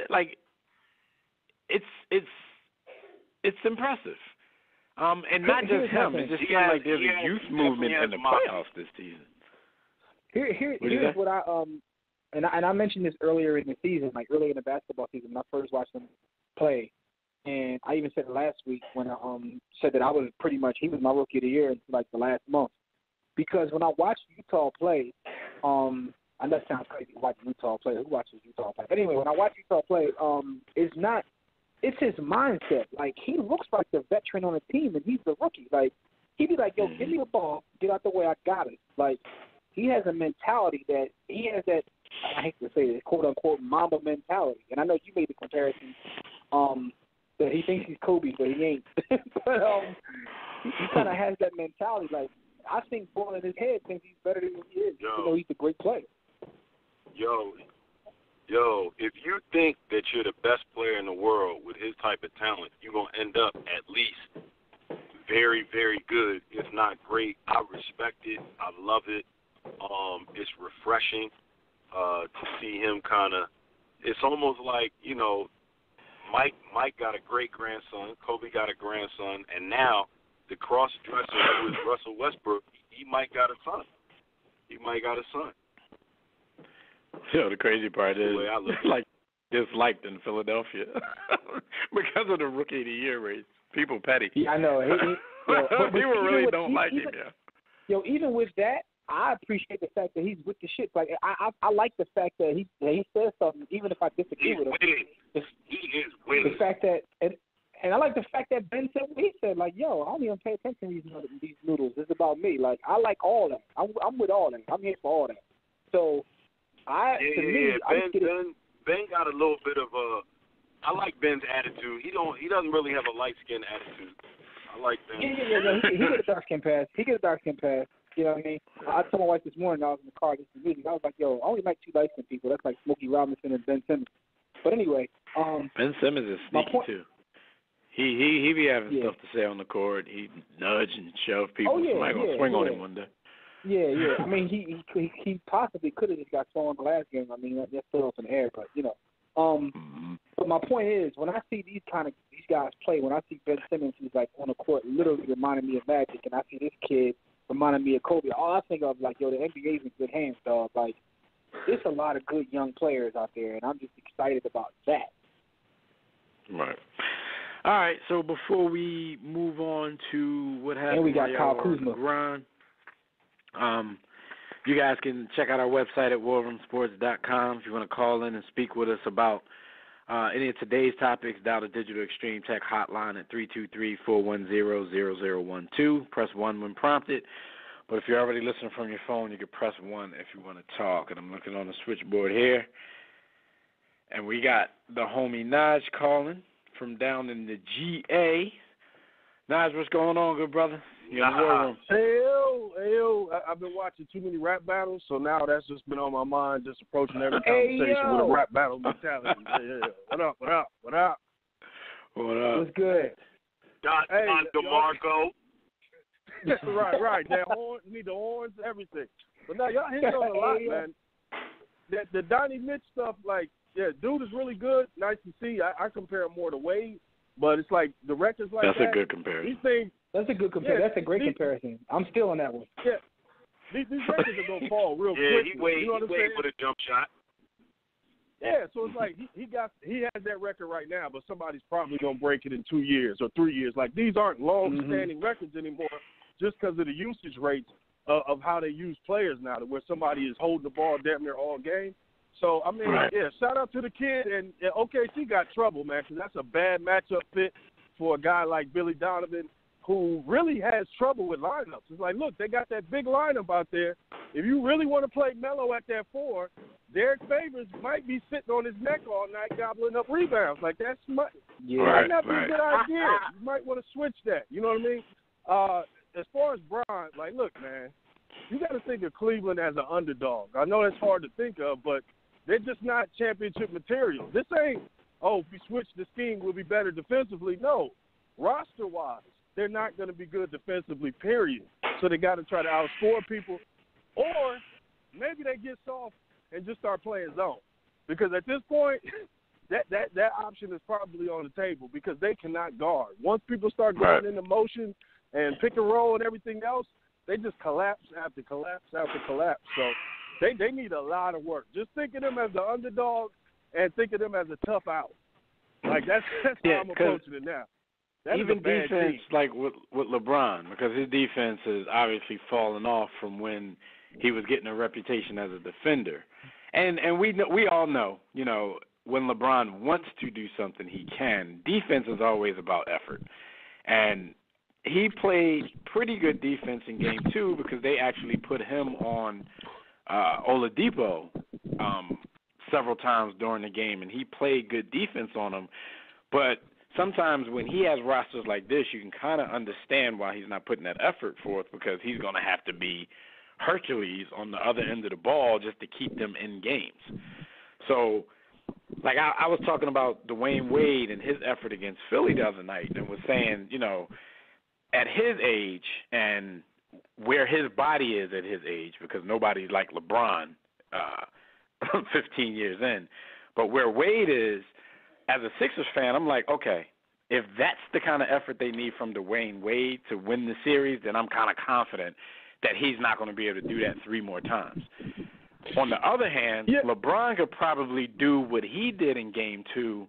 it's impressive. And not just him. It just seems like there's a youth movement in the playoffs this season. Here's what I mentioned this earlier in the season, like early in the basketball season when I first watched him play. And I even said it last week when I said that he was my rookie of the year in like the last month. Because when I watched Utah play, I know it sounds crazy to watch Utah play. Who watches Utah play? But anyway, when I watch Utah play, it's his mindset. Like, he looks like the veteran on the team, and he's the rookie. Like, he'd be like, yo, give me the ball, get out the way, I got it. Like, he has a mentality that I hate to say this, quote-unquote, Mamba mentality. And I know you made the comparison that he thinks he's Kobe, but he ain't. But he kind of has that mentality. Like, I think Ball in his head thinks he's better than he is. He's a great player. Yo, if you think that you're the best player in the world with his type of talent, you're going to end up at least very, very good, if not great. I respect it. I love it. It's refreshing to see him kind of – it's almost like, Mike got a great-grandson, Kobe got a grandson, and now the cross-dresser who is Russell Westbrook, he might got a son. The crazy part is, like, disliked in Philadelphia because of the Rookie of the Year race. People petty. Yeah, I know. People really don't like him, Yo, even with that, I appreciate the fact that he's with the shit. Like I like the fact that he says something, even if I disagree with him. He is with the fact that and I like the fact that Ben said what he said. Like, yo, I don't even pay attention to these noodles. It's about me. Like, I like all that. I'm with all that. I'm here for all that. So Ben got a little bit of a. I like Ben's attitude. He doesn't really have a light skinned attitude. I like Ben. Yeah. He get a dark skin pass. You know what I mean? I told my wife this morning I was in the car listening to music. I was like, yo, I only like 2 light skinned people. That's like Smokey Robinson and Ben Simmons. But anyway, Ben Simmons is sneaky too. He be having stuff to say on the court. He nudge and shove people. Somebody gonna swing on him one day. Yeah. I mean, he possibly could have just got swung on the last game. I mean, that's still up in the air, but you know. But my point is, when I see these guys play, when I see Ben Simmons, who's like on the court, literally reminding me of Magic, and I see this kid reminding me of Kobe, all I think of like, yo, the NBA's in good hands, dog. Like, there's a lot of good young players out there, and I'm just excited about that. Right. All right. So before we move on to what happened, and we got Kyle Kuzma. You guys can check out our website at warroomsports.com if you want to call in and speak with us about any of today's topics. Dial the Digital Extreme Tech hotline at 323-410-0012. Press 1 when prompted. But if you're already listening from your phone, you can press 1 if you want to talk. And I'm looking on the switchboard here. And we got the homie Naj calling from down in the GA. Naj, what's going on, good brother? You're in the war room. Hey, I've been watching too many rap battles, so now that's just been on my mind, just approaching every conversation with a rap battle mentality. Yeah. What up? What's good? Don DeMarco. Right. That horn, need the horns, everything. But now y'all hit on a lot, man. The Donnie Mitch stuff, like, yeah, dude is really good. Nice to see. I compare him more to Wade, but it's like the records like that's a good comparison. These things. That's a good comparison. That's a great comparison. I'm still on that one. Yeah. These records are gonna fall real quick. Yeah, he weighed with a jump shot. Yeah, so it's like he has that record right now, but somebody's probably gonna break it in 2 years or 3 years. Like, these aren't long-standing records anymore, just because of the usage rates of how they use players now, to where somebody is holding the ball damn near all game. So I mean, shout out to the kid, and OKC got trouble, man, because that's a bad matchup fit for a guy like Billy Donovan, who really has trouble with lineups. It's like, look, they got that big lineup out there. If you really want to play Melo at that 4, Derek Favors might be sitting on his neck all night gobbling up rebounds. Like, might not be a good idea. You might want to switch that. You know what I mean? As far as Bron, like, look, man, you got to think of Cleveland as an underdog. I know that's hard to think of, but they're just not championship material. This ain't, if we switch the scheme, we'll be better defensively. No. Roster-wise, they're not going to be good defensively, period. So they got to try to outscore people. Or maybe they get soft and just start playing zone. Because at this point, that option is probably on the table, because they cannot guard. Once people start going into motion and pick and roll and everything else, they just collapse after collapse after collapse. So they need a lot of work. Just think of them as the underdog and think of them as a tough out. Like, that's how I'm approaching it now. That even defense, team. like with LeBron, because his defense has obviously fallen off from when he was getting a reputation as a defender. And we all know, you know, when LeBron wants to do something, he can. Defense is always about effort. And he played pretty good defense in Game 2 because they actually put him on Oladipo several times during the game, and he played good defense on him. But sometimes when he has rosters like this, you can kind of understand why he's not putting that effort forth, because he's going to have to be Hercules on the other end of the ball just to keep them in games. So, like, I was talking about Dwayne Wade and his effort against Philly the other night, and was saying, you know, at his age and where his body is at his age, because nobody's like LeBron 15 years in, but where Wade is, as a Sixers fan, I'm like, okay, if that's the kind of effort they need from Dwayne Wade to win the series, then I'm kind of confident that he's not going to be able to do that 3 more times. On the other hand, LeBron could probably do what he did in Game 2,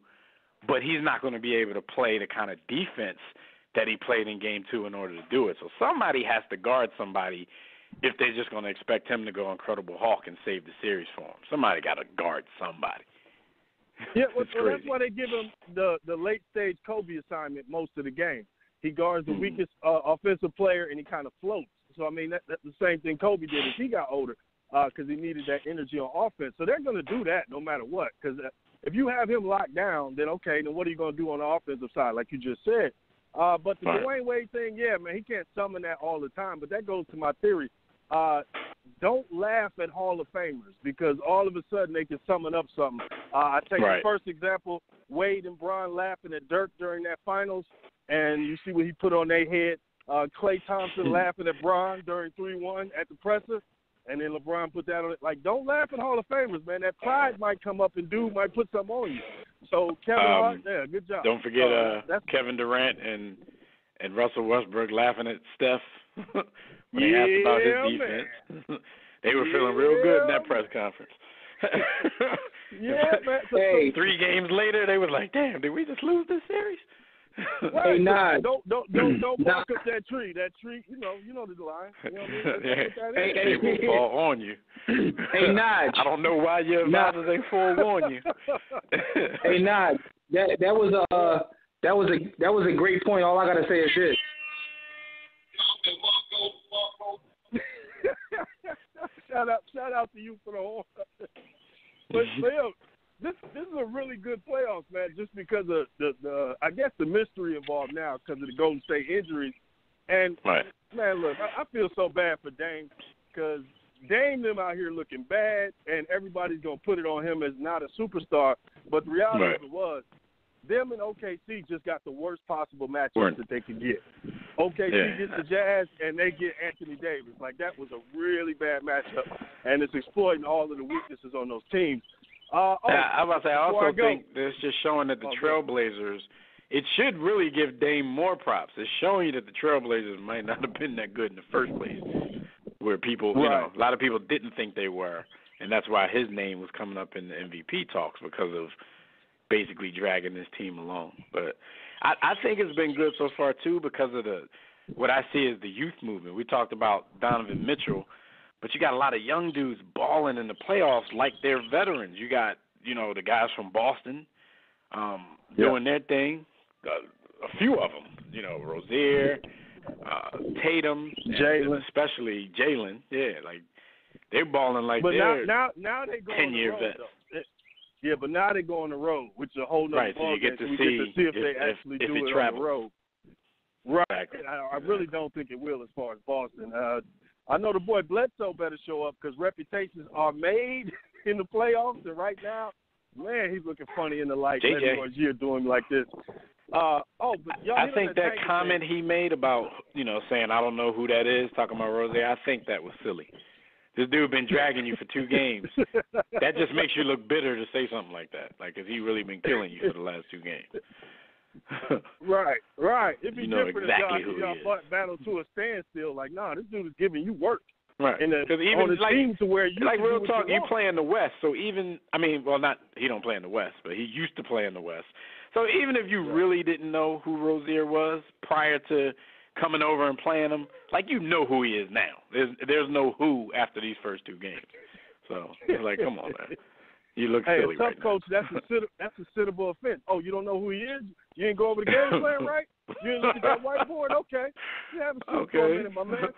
but he's not going to be able to play the kind of defense that he played in Game 2 in order to do it. So somebody has to guard somebody if they're just going to expect him to go Incredible Hulk and save the series for him. Somebody got to guard somebody. Yeah, well, that's why they give him the late stage Kobe assignment most of the game. He guards the weakest offensive player, and he kind of floats. So, I mean, that's the same thing Kobe did as he got older because he needed that energy on offense. So they're going to do that no matter what, because if you have him locked down, then okay, then what are you going to do on the offensive side, like you just said? But the Dwayne Wade thing, yeah, man, he can't summon that all the time. But that goes to my theory. Don't laugh at Hall of Famers because all of a sudden they can summon up something. I take the first example, Wade and Bron laughing at Dirk during that finals, and you see what he put on their head. Klay Thompson laughing at Bron during 3-1 at the presser, and then LeBron put that on it. Like, don't laugh at Hall of Famers, man. That pride might come up and dude might put something on you. So, Kevin Hart, yeah, good job. Don't forget Kevin Durant and Russell Westbrook laughing at Steph when they asked about his defense. They were feeling real good in that press conference. Man. Hey. 3 games later, they were like, damn, did we just lose this series? Right. Hey, Nod. Don't bark up that tree. That tree, you know the line. You know what I mean? They will fall on you. Hey, Nod. I don't know why your advisors ain't forewarn you. Hey, Nod. That was a great point. All I gotta say is this. Shout out to you for the whole. But yo, this is a really good playoffs, man. Just because of the I guess the mystery involved now because of the Golden State injuries. And man, look, I feel so bad for Dame because Dame them out here looking bad, and everybody's gonna put it on him as not a superstar. But the reality of it was, them and OKC just got the worst possible matchup that they could get. OKC gets the Jazz, and they get Anthony Davis. Like, that was a really bad matchup, and it's exploiting all of the weaknesses on those teams. I was about to say, I also think this just showing that the Trailblazers, it should really give Dame more props. It's showing you that the Trailblazers might not have been that good in the first place, where people, you know, a lot of people didn't think they were, and that's why his name was coming up in the MVP talks because of basically dragging this team along. But I think it's been good so far, too, because of what I see as the youth movement. We talked about Donovan Mitchell, but you got a lot of young dudes balling in the playoffs like they're veterans. You got, you know, the guys from Boston doing their thing, a few of them, you know, Rozier, Tatum, Jalen, especially Jalen. Yeah, like they're balling like they're now they go 10-year vets. Yeah, but now they go on the road, which is a whole nother so you get to see if they actually do it on the road. Right. Exactly. I really don't think it will as far as Boston. I know the boy Bledsoe better show up because reputations are made in the playoffs, and right now, man, he's looking funny in the light. Rozier doing like this. I think that comment he made about, you know, saying I don't know who that is, talking about Rozier, I think that was silly. This dude been dragging you for 2 games. That just makes you look bitter to say something like that. Like, has he really been killing you for the last 2 games? Right. It'd be different exactly if y'all battle to a standstill. Like, nah, this dude is giving you work. Right. Because even on the team to where you like real talk, you play in the West. So even, I mean, well, not he don't play in the West, but he used to play in the West. So even if you really didn't know who Rozier was prior to coming over and playing him, like, you know who he is now. There's no who after these first 2 games. So it's like, come on, man. You look silly right now. Hey, tough coach, that's a sittable offense. Oh, you don't know who he is? You didn't go over the game plan, right? You didn't look at that whiteboard? Okay. You have a seat for a minute, my man.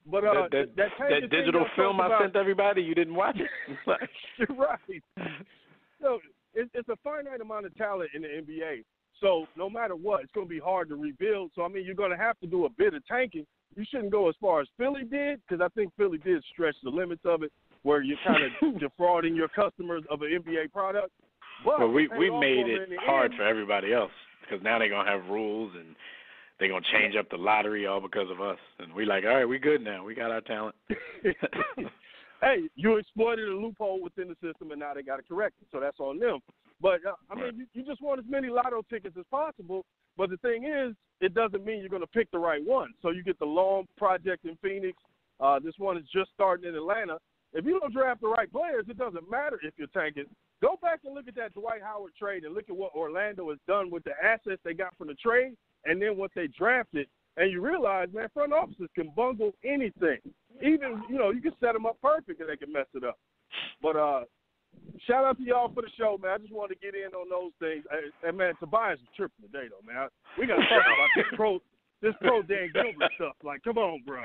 But that digital film I sent everybody, you didn't watch it? You're right. So it's a finite amount of talent in the NBA. So no matter what, it's going to be hard to rebuild. So, I mean, you're going to have to do a bit of tanking. You shouldn't go as far as Philly did because I think Philly did stretch the limits of it where you're kind of defrauding your customers of an NBA product. But we made it hard for everybody else because now they're going to have rules and they're going to change up the lottery all because of us. And we like, all right, we good now. We got our talent. Hey, you exploited a loophole within the system, and now they got to correct it. So that's on them. But, I mean, you just want as many lotto tickets as possible. But the thing is, it doesn't mean you're going to pick the right one. So you get the Long Project in Phoenix. This one is just starting in Atlanta. If you don't draft the right players, it doesn't matter if you're tanking. Go back and look at that Dwight Howard trade and look at what Orlando has done with the assets they got from the trade and then what they drafted. And you realize, man, front offices can bungle anything. even, you can set them up perfect and they can mess it up. But shout out to y'all for the show, man. I just wanted to get in on those things. And man, Tobias is tripping today, though, man. We got to talk about this pro Dan Gilbert stuff. Like, come on, bro.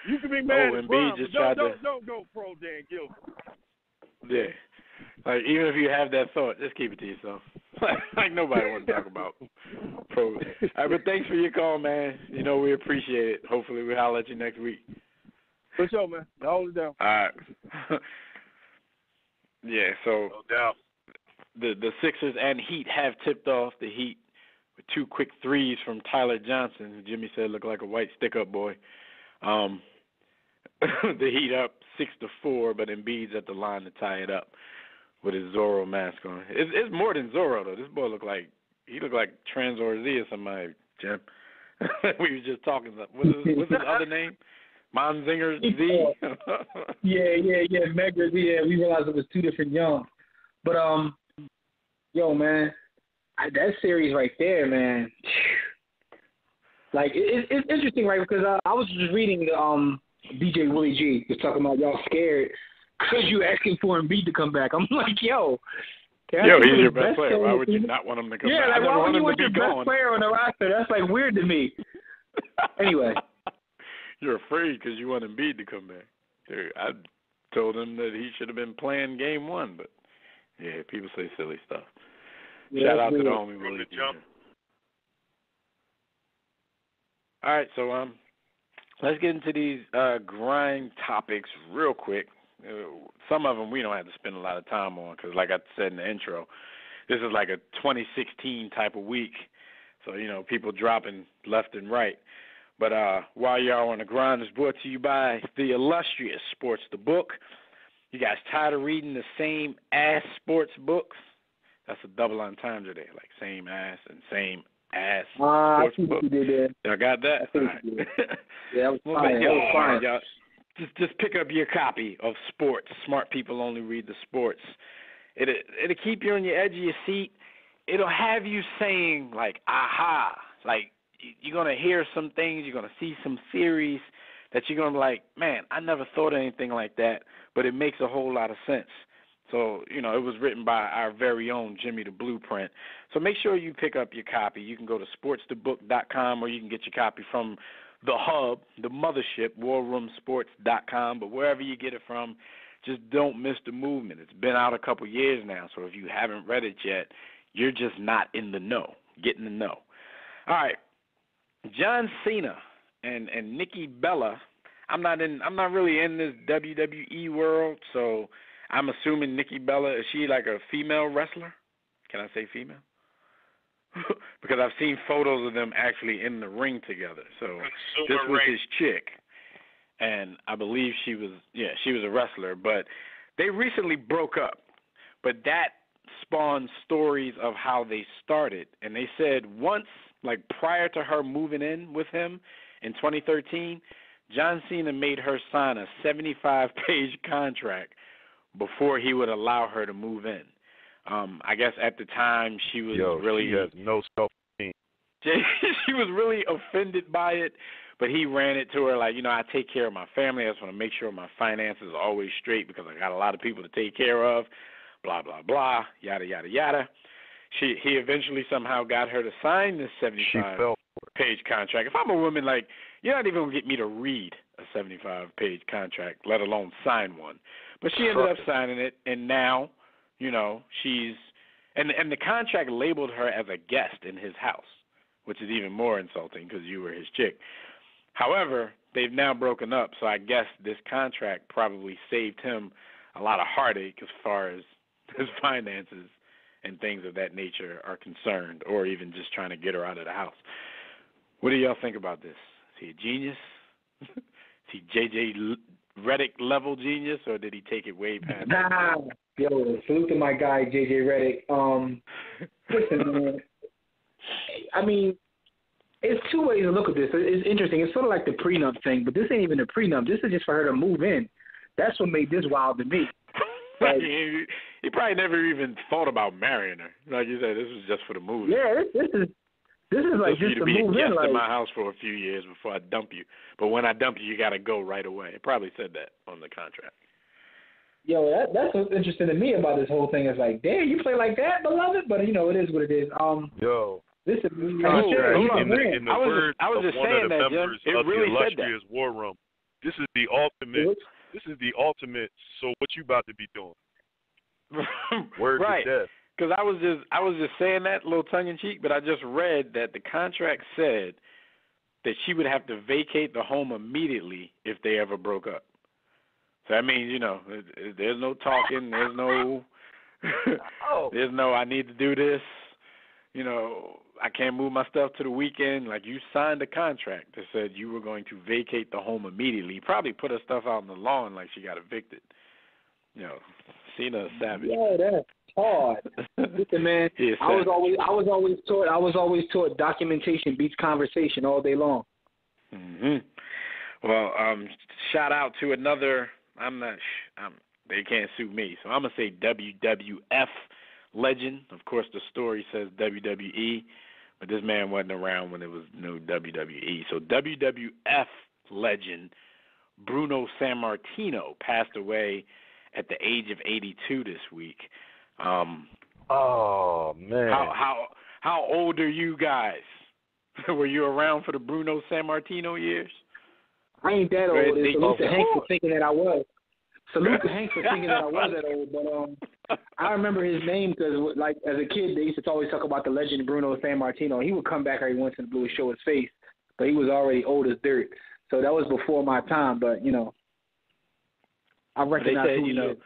You can be mad at Bron, but don't go pro Dan Gilbert. Yeah. Like, even if you have that thought, just keep it to yourself. Like, nobody wants to talk about pro. All right, but thanks for your call, man. We appreciate it. Hopefully we'll holler at you next week. For sure, man. Hold it down. All right. Yeah, so no doubt. The Sixers and Heat have tipped off. The Heat with 2 quick threes from Tyler Johnson, who Jimmy said looked like a white stick-up boy. The Heat up 6-4, but Embiid's at the line to tie it up with his Zorro mask on. It's more than Zorro, though. This boy looked like Transor Z or somebody, Jim. We were just talking about. What's his other name? Monzinger Z? Yeah, Megger Z. Yeah, we realized it was 2 different young. But, yo, man, that series right there, man, like, it's interesting, right, because I was just reading the DJ Willie G was talking about y'all scared because you asking for Embiid to come back. I'm like, yo, he's your best player. Why would you not want him to come back? Yeah, like, why would you want your best player on the roster? That's, like, weird to me. Anyway. You're afraid because you want Embiid to come back. Dude, I told him that he should have been playing game 1, but, yeah, people say silly stuff. Yeah, shout out to the homie Willie G. All right, so let's get into these grind topics real quick. Some of them we don't have to spend a lot of time on because, like I said in the intro, this is like a 2016 type of week. So, people dropping left and right. But while y'all on the grind, is brought to you by the illustrious Sports the Book. You guys tired of reading the same ass sports books? That's a double entendre there, like same ass and same ass sports book. Y'all got that? All right. Yeah, that was fine. Y'all, just pick up your copy of Sports. Smart people only read the sports. It'll keep you on your edge of your seat. It'll have you saying, like, aha. Like, you're going to hear some things, you're going to see some theories that you're going to be like, man, I never thought of anything like that, but it makes a whole lot of sense. So, it was written by our very own Jimmy the Blueprint. So make sure you pick up your copy. You can go to sportsthebook.com or you can get your copy from the hub, the mothership, warroomsports.com. But wherever you get it from, just don't miss the movement. It's been out a couple years now, so if you haven't read it yet, you're just not in the know. Get in the know. All right. John Cena and Nikki Bella. I'm not really in this WWE world, so I'm assuming Nikki Bella, is she like a female wrestler? Can I say female? Because I've seen photos of them actually in the ring together. So this was his chick, and I believe she was a wrestler. But they recently broke up, but that spawned stories of how they started, and they said once, like prior to her moving in with him in 2013, John Cena made her sign a 75-page contract before he would allow her to move in. I guess at the time she was she has no self-esteem. She was really offended by it, but he ran it to her like, I take care of my family. I just want to make sure my finances are always straight because I got a lot of people to take care of, blah, blah, blah, yada, yada, yada. He eventually somehow got her to sign this 75-page contract. If I'm a woman, like, you're not even going to get me to read a 75-page contract, let alone sign one. But she ended up signing it, and now, she's – and the contract labeled her as a guest in his house, which is even more insulting because you were his chick. However, they've now broken up, so I guess this contract probably saved him a lot of heartache as far as his finances and things of that nature are concerned, or even just trying to get her out of the house. What do y'all think about this? Is he a genius? Is he J.J. Redick level genius, or did he take it way past? Yo, salute to my guy J.J. Redick. Listen, man. I mean, it's two ways to look at this. It's interesting. It's sort of like the prenup thing, but this ain't even a prenup. This is just for her to move in. That's what made this wild to me. Like, he probably never even thought about marrying her. Like you said, this was just for the movie. Yeah, this is This is like just to move in. Like, in my house for a few years before I dump you. But when I dump you, you got to go right away. It probably said that on the contract. Yo, that's what's interesting to me about this whole thing. Is like, damn, you play like that, beloved. But it is what it is. Yo. Listen, in the words of one of the members of the illustrious War Room, this is the ultimate. This is the ultimate. So what you about to be doing? Word right. to death. Because I was just saying that a little tongue in cheek, but I just read that the contract said that she would have to vacate the home immediately if they ever broke up. So that means, there's no talking, there's no there's no I need to do this, I can't move my stuff to the weekend. Like, you signed a contract that said you were going to vacate the home immediately. Probably put her stuff out on the lawn like she got evicted. Cena savage. Yeah, that's hard. Listen, man, I was always taught documentation beats conversation all day long. Mhm. Well, shout out to another. They can't sue me, so I'm gonna say WWF legend. Of course, the story says WWE, but this man wasn't around when there was no WWE. So WWF legend Bruno Sammartino passed away at the age of 82 this week. Oh man! How old are you guys? Were you around for the Bruno Sammartino years? I ain't that old. Salute to Hank for thinking that I was. Salute to Hank for thinking that I was that old. But I remember his name because, like, as a kid, they used to always talk about the legend Bruno Sammartino. He would come back every once in a blue and show his face, but he was already old as dirt. So that was before my time. But I recognize who he is.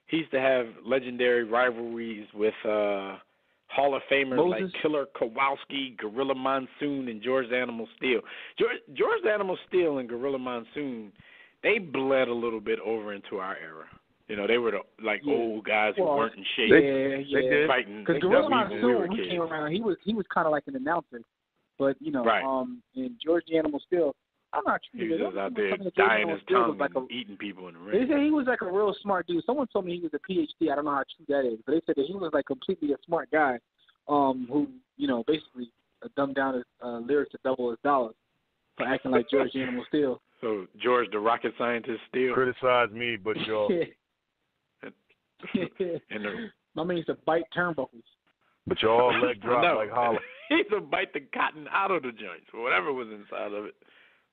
He used to have legendary rivalries with Hall of Famers like Killer Kowalski, Gorilla Monsoon, and George Animal Steel. George Animal Steel and Gorilla Monsoon, they bled a little bit over into our era. They were the old guys who weren't in shape. They did. Fighting. Because Gorilla Monsoon, when he came around, he was kind of like an announcer. But, and George Animal Steel, I'm not sure. He was just out there dying his tongue and eating people in the ring. They said he was like a real smart dude. Someone told me he was a PhD. I don't know how true that is. But they said that he was like completely a smart guy who, basically dumbed down his lyrics to double his dollars for acting like George Animal Steel. So George the rocket scientist Steel? Criticize me, but y'all. My man used to bite turnbuckles. But y'all leg drop like Holler. He used to bite the cotton out of the joints, or whatever was inside of it.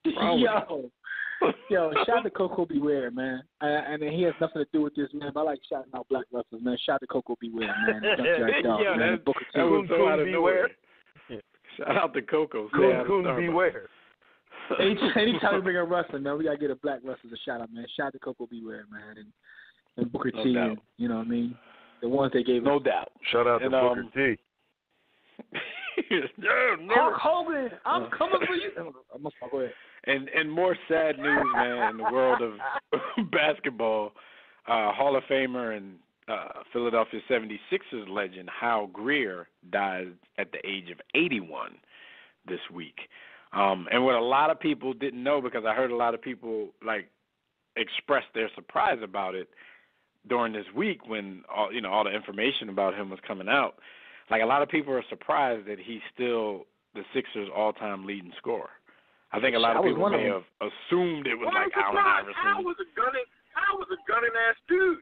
Yo, shout out to Coco Beware, man. And he has nothing to do with this, man. But I like shouting out black wrestlers, man. Shout out to Coco Beware, man. That was so out of nowhere. Shout out to Coco. Coon Beware. Anytime we bring a wrestler, man, we gotta get a black wrestler a shout out, man. Shout out to Coco Beware, man, and Booker T. And, you know what I mean? The ones they gave. No doubt. Shout out to Booker T. Hulk Hogan, I'm coming for you. Go ahead. And more sad news, man, in the world of basketball. Hall of Famer and Philadelphia 76ers legend Hal Greer died at the age of 81 this week. And what a lot of people didn't know, because I heard a lot of people express their surprise about it during this week when all the information about him was coming out. Like, a lot of people are surprised that he's still the Sixers' all-time leading scorer. I think a lot of people may have assumed it was like Allen Iverson. Al was a gunning ass dude.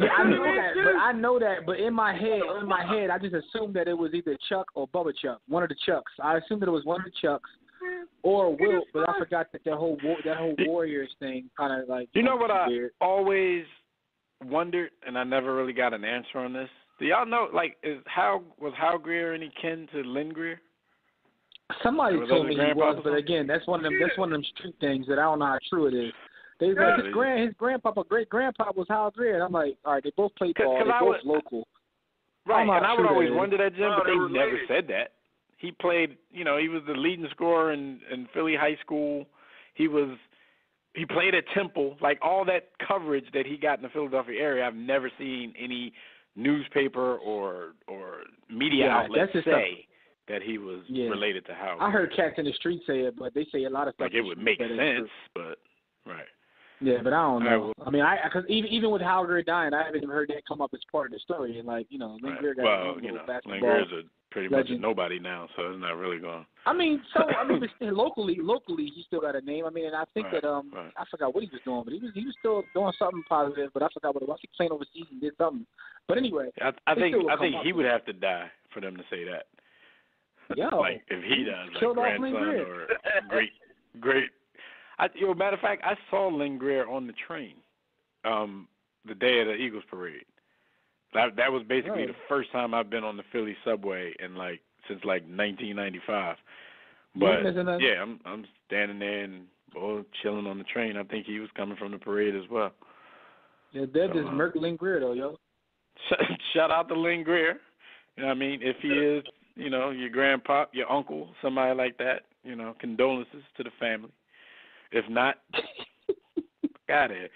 Yeah, I know that, but in my head, I just assumed that it was either Chuck or Bubba Chuck, one of the Chucks. I assumed that it was one of the Chucks or Wilt, but I forgot that whole Warriors thing kind of like. You know what I always wondered, and I never really got an answer on this. Do y'all know, was Hal Greer any kin to Lynn Greer? Somebody told me he was, but again, that's one of them street things that I don't know how true it is. His great grandpa was Hal Greer, and I'm like, all right, they both played ball, they both local. Right, and I would always wonder that, Jim, but they never said that. He played, he was the leading scorer in Philly high school. He played at Temple. Like, all that coverage that he got in the Philadelphia area, I've never seen any newspaper or media outlet say that he was related to Hal. I heard cats in the street say it, but they say a lot of stuff. Like, it would make sense, but right. Yeah, but I don't know. I mean, because even with Hal Greer dying, I haven't even heard that come up as part of the story. And Lynn Greer got Lynn Greer's a pretty much a nobody now, so it's not really going. But still, locally, he still got a name. I mean, and I think that I forgot what he was doing, but he was still doing something positive. But I forgot what it was. He playing overseas and did something. But anyway, I think he would have to die for them to say that. Yo, like if he does, like grandson or great. Matter of fact, I saw Lynn Greer on the train the day of the Eagles parade. That was basically the first time I've been on the Philly subway since 1995. But yeah, I'm standing there and chilling on the train. I think he was coming from the parade as well. Yeah, that is Merc Lynn Greer though, yo. Shout out to Lynn Greer. You know what I mean? If he is, your grandpa, your uncle, somebody like that, condolences to the family. If not, got it.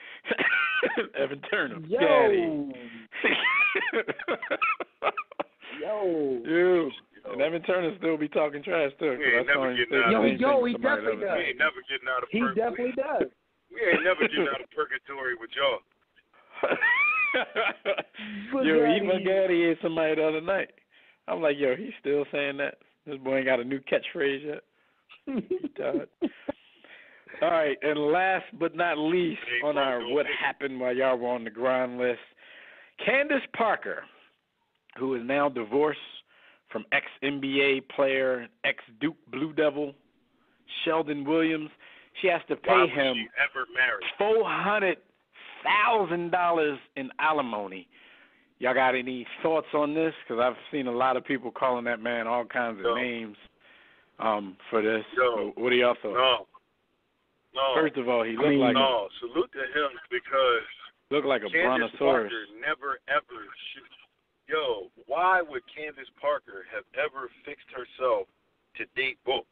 Evan Turner. Yo. Dude. And Evan Turner still be talking trash too. He ain't never getting out of We ain't never getting out of He definitely does. We ain't never getting out of purgatory with y'all. Even Gaddy is somebody the other night. I'm like, he's still saying that. This boy ain't got a new catchphrase yet. All right, and last but not least on our what happened while y'all were on the grind list, Candace Parker, who is now divorced from ex-NBA player, ex-Duke Blue Devil, Sheldon Williams. She has to pay him $400,000 in alimony. Y'all got any thoughts on this? Because I've seen a lot of people calling that man all kinds of names for this. What are y'all thoughts? No. First of all, he looked like salute to him because looked like a Candace brontosaurus. Parker never ever should. Why would Candace Parker have ever fixed herself to date Book?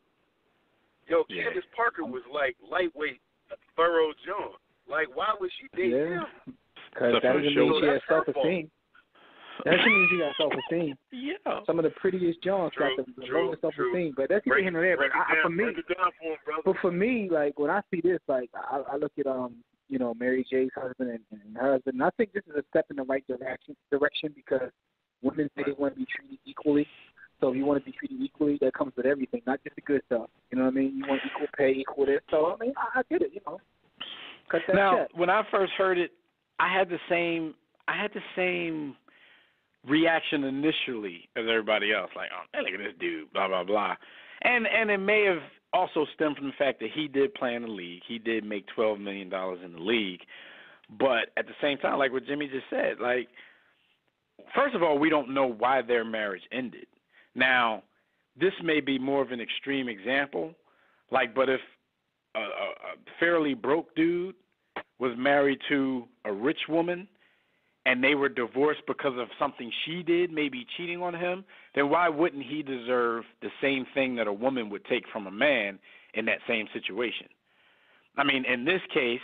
Candace Parker was like lightweight Burrow Jones. Like, why would she date him? Because that doesn't mean she has self-esteem. That doesn't mean she got self-esteem. Yeah. Some of the prettiest Johns got the lowest self-esteem, but that's either here or there. But for me, like when I see this, like I look at Mary J's husband and her husband, and I think this is a step in the right direction because women say they want to be treated equally. So if you want to be treated equally, that comes with everything, not just the good stuff. You know what I mean? You want equal pay, equal this. So I mean, I get it. Cut that check. When I first heard it, I had the same reaction initially as everybody else, like, oh, look at this dude, blah, blah, blah. And it may have also stemmed from the fact that he did play in the league. He did make $12 million in the league. But at the same time, like what Jimmy just said, like, first of all, we don't know why their marriage ended. Now, this may be more of an extreme example, but if a fairly broke dude was married to a rich woman and they were divorced because of something she did, maybe cheating on him, then why wouldn't he deserve the same thing that a woman would take from a man in that same situation? I mean, in this case,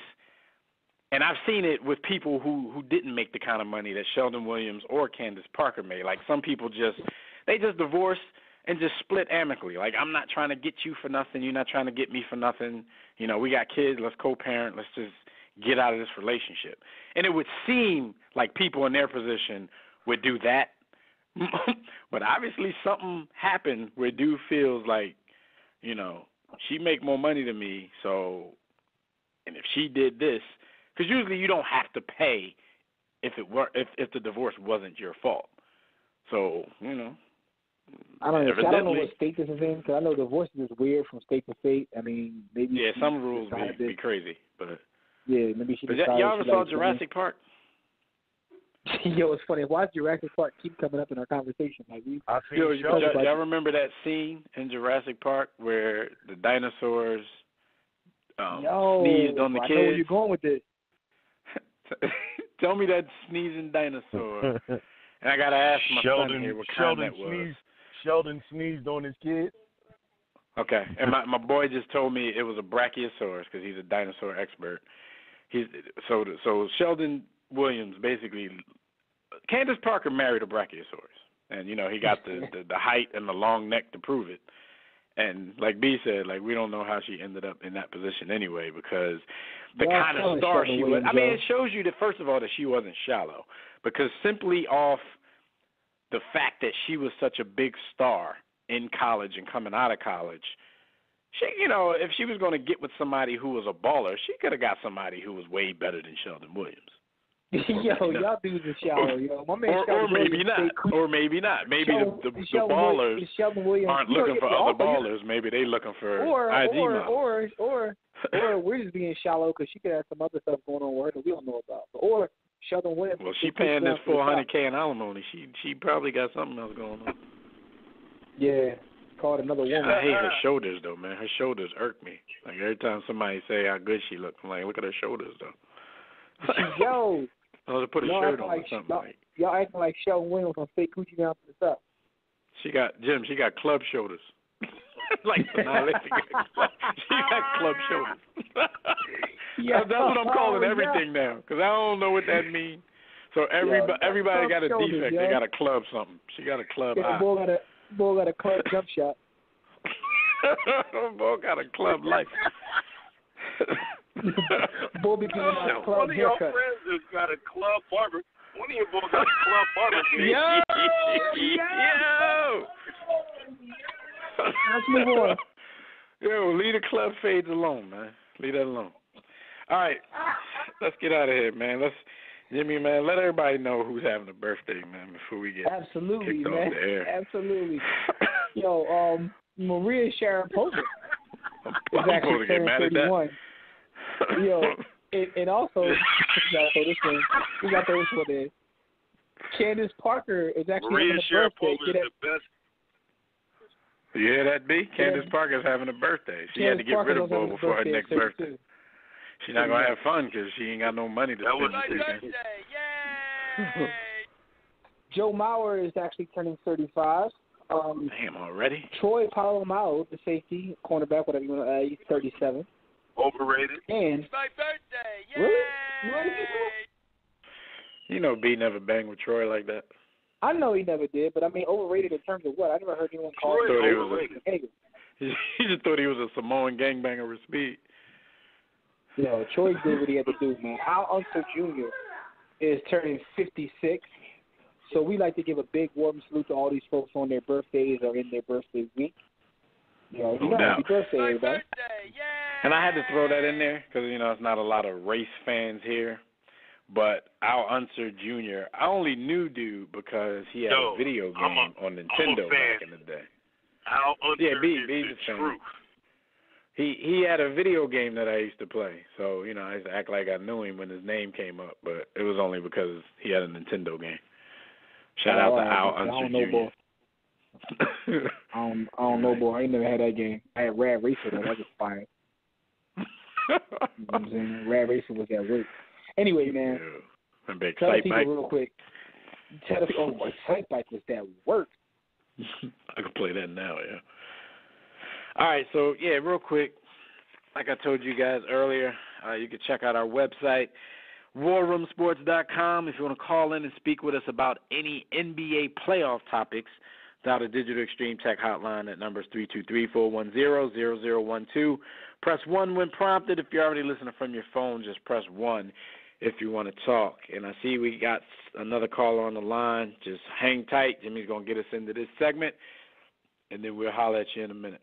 and I've seen it with people who didn't make the kind of money that Sheldon Williams or Candace Parker made. Like some people just divorced and just split amicably. Like, I'm not trying to get you for nothing. You're not trying to get me for nothing. We got kids. Let's co-parent. Let's just get out of this relationship. And it would seem like people in their position would do that. But obviously something happened where dude feels like, she make more money than me, and if she did this, because usually you don't have to pay if the divorce wasn't your fault. So, I don't know what state this is in, because I know divorce is weird from state to state. I mean, maybe some rules be crazy, but maybe she decided. Y'all ever saw Jurassic Park? Yo, it's funny. Why does Jurassic Park keep coming up in our conversation? Like, y'all remember that scene in Jurassic Park where the dinosaurs sneezed on the kids? I know where you're going with this. Tell me that sneezing dinosaur. And I got to ask my son here what kind that was. Sheldon sneezed on his kid. Okay. And my boy just told me it was a Brachiosaurus because he's a dinosaur expert. So Sheldon Williams basically, Candace Parker married a Brachiosaurus. And, he got the height and the long neck to prove it. And like B said, like, we don't know how she ended up in that position anyway because the kind of star she was. I mean, it shows you that, first of all, that she wasn't shallow because simply off the fact that she was such a big star in college and coming out of college, she, if she was going to get with somebody who was a baller, she could have got somebody who was way better than Sheldon Williams. Y'all dudes are shallow, yo. My man or maybe not. Or maybe not. Maybe the ballers aren't looking for other ballers. Maybe they looking for IG models. Or we're just being shallow because she could have some other stuff going on with her that we don't know about. Or Sheldon Williams. Well, she paying this $400K in alimony. She probably got something else going on. Yeah, called another woman. I hate her shoulders though, man. Her shoulders irk me. Like every time somebody say how good she looks, I'm like, look at her shoulders though. Yo. Oh, to put a shirt on or something like. Y'all acting like Sheldon Williams on fake coochie down to the top. She got club shoulders. Like she got club shoulders. That's what I'm calling everything now, because I don't know what that means. So everybody got a defect. They got a club something. She got a club eye. Boy got a club jump shot. Boy got a club life. Boy be doing a club One of your haircut. friends has got a club barber. One of your boys got a club barber. Yo! Let's move on. Yo, leave the club fades alone, man. Leave that alone. All right, let's get out of here, man. Jimmy, man, let everybody know who's having a birthday, man, before we get kicked off the air. Absolutely. Yo, Maria Sharapova is I'm actually supposed to get mad at 31. Yo, and also, we got this one in. Candace Parker is actually Maria having a birthday. Sharapova is the best. You hear that, B? Candace Parker's having a birthday. She had to get rid of Bo before her next birthday. She's not going to have fun because she ain't got no money to spend this weekend. Yay! Joe Mauer is actually turning 35. Damn, already? Troy Polamalu, the safety, cornerback, whatever you want to he's 37. Overrated. And It's my birthday! Yay! Really? You know B never banged with Troy like that. I know he never did, but I mean overrated in terms of what? I never heard anyone call Troy him overrated. He just thought he was a Samoan gangbanger with speed. Yo, Troy did what he had to do, man. Al Unser Jr. is turning 56. So we like to give a big warm salute to all these folks on their birthdays or in their birthday week. Yo, No doubt. Happy birthday, My everybody. birthday! Yay! And I had to throw that in there because, it's not a lot of race fans here. But Al Unser Jr., I only knew dude because he had a video game on Nintendo back in the day. Al Unser is B's the a fan. truth. He had a video game that I used to play. So, I used to act like I knew him when his name came up. But it was only because he had a Nintendo game. Shout out to Al Unser Jr. I don't know, boy. I ain't never had that game. I had Rad Racer, though. That was fire. You know what I'm saying? Rad Racer was at work. Anyway, man. Yeah. Big tell Sight people Bike. real quick. Sight Bike was that work. I can play that now, yeah. All right, so, real quick, like I told you guys earlier, you can check out our website, warroomsports.com. If you want to call in and speak with us about any NBA playoff topics, dial the Digital Extreme Tech hotline at numbers 323-410-0012. Press 1 when prompted. If you're already listening from your phone, just press 1 if you want to talk. And I see we got another caller on the line. Just hang tight. Jimmy's going to get us into this segment, and then we'll holler at you in a minute.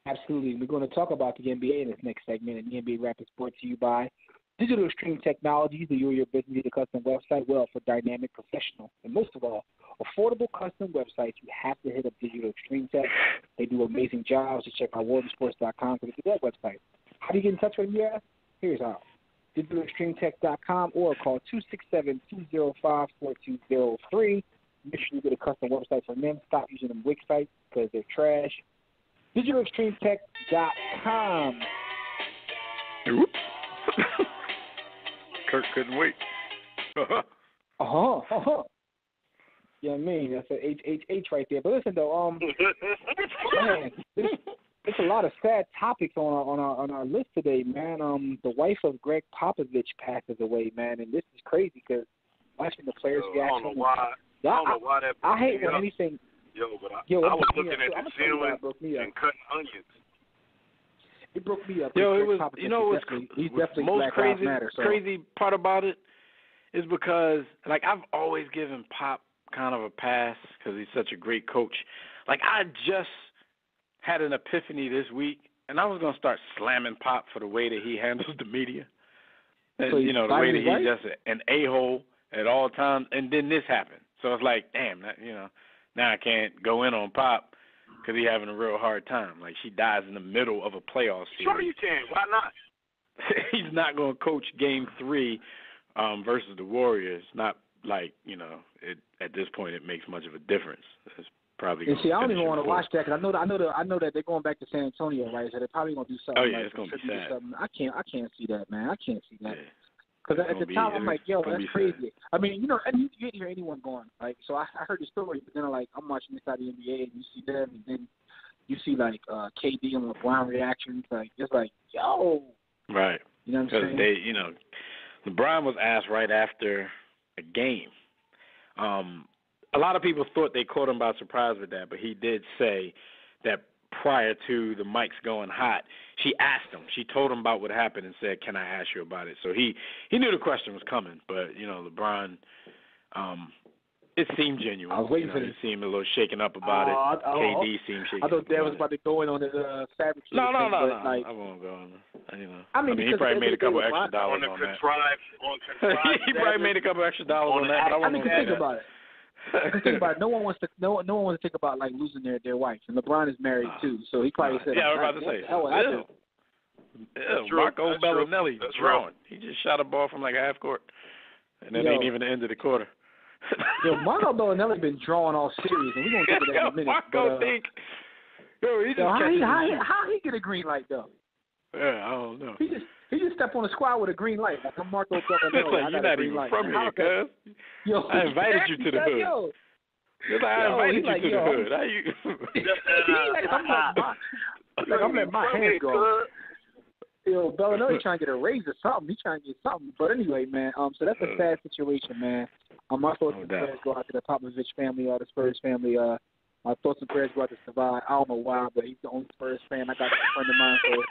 Absolutely. We're going to talk about the NBA in this next segment, and the NBA Rapid brought to you by Digital Extreme Technologies. Do you or your business need a custom website? Well, for dynamic, professional, and most of all, affordable custom websites, you have to hit up Digital Extreme Tech. They do amazing jobs. Just check out warroomsports.com to get to that website. How do you get in touch with them, you ask? Here's how. DigitalExtremeTech.com or call 267-205-4203. Make sure you get a custom website from them. Stop using them Wix sites because they're trash. DigitalExtremeTech.com. Oops. Kirk couldn't wait. Yeah, I mean, that's an HHH right there. But listen, though, man, there's a lot of sad topics on our list today, man. The wife of Greg Popovich passes away, man, and this is crazy because watching the players' reaction. I don't know why that. I hate when anything. I was looking at the ceiling and cutting onions. It broke me up. It was. He's definitely most Black Lives Matter. So. Crazy part about it is because, like, I've always given Pop kind of a pass because he's such a great coach. Like, I just had an epiphany this week, and I was going to start slamming Pop for the way that he handles the media. So the way that he's just an a-hole at all times. And then this happened. So it's like, damn, now I can't go in on Pop because he's having a real hard time. Like, she dies in the middle of a playoff series. Sure you can. Why not? He's not going to coach Game 3 versus the Warriors. Not like, at this point it makes much of a difference. It's probably. And see, I don't even want to watch that because I know that they're going back to San Antonio, right? So they're probably going to do something. Oh yeah, like it's going to be sad. Something. I can't see that, man. I can't see that. Yeah. Because at the time, I'm like, yo, that's crazy. Sad. I mean, and you didn't hear anyone going. Like, so I heard the story, but then I'm watching this out of the NBA, and you see them, and then you see, like, KD and LeBron reactions. Like, it's like, yo. Right. You know what I'm saying? Because LeBron was asked right after a game. A lot of people thought they caught him by surprise with that, but he did say that prior to the mics going hot, she asked him. She told him about what happened and said, "Can I ask you about it?" So he knew the question was coming, but LeBron, it seemed genuine. I was waiting for this. He seemed a little shaken up about it. KD seemed shaken. I thought Dad was about to go in on his fabric. No. Like, I won't go on. I mean, he probably made a couple extra dollars on that. He probably made a couple extra dollars on that. But I mean, think about it. Think about it. No one wants to think about like losing their wife, and LeBron is married too, so he probably said, "Yeah, I was about to say, Marco Bellinelli drawing. He just shot a ball from like half court, and that ain't even the end of the quarter." Marco Bellinelli been drawing all series, and we're gonna get to that in a minute. Marco how he get a green light though? Yeah, I don't know. He just stepped on a squad with a green light. Like I'm Marco Bellinelli. Like, you're not even from here, cuz. I invited you to the hood. It's like I invited you to the hood. How you? I'm letting my hands go. Bellinelli trying to get a raise or something. He's trying to get something. But anyway, man. So that's a sad situation, man. My thoughts and prayers go out to the Popovich family, the Spurs family. My thoughts and prayers go out to Savard. I don't know why, but he's the only Spurs fan. I got a friend of mine. So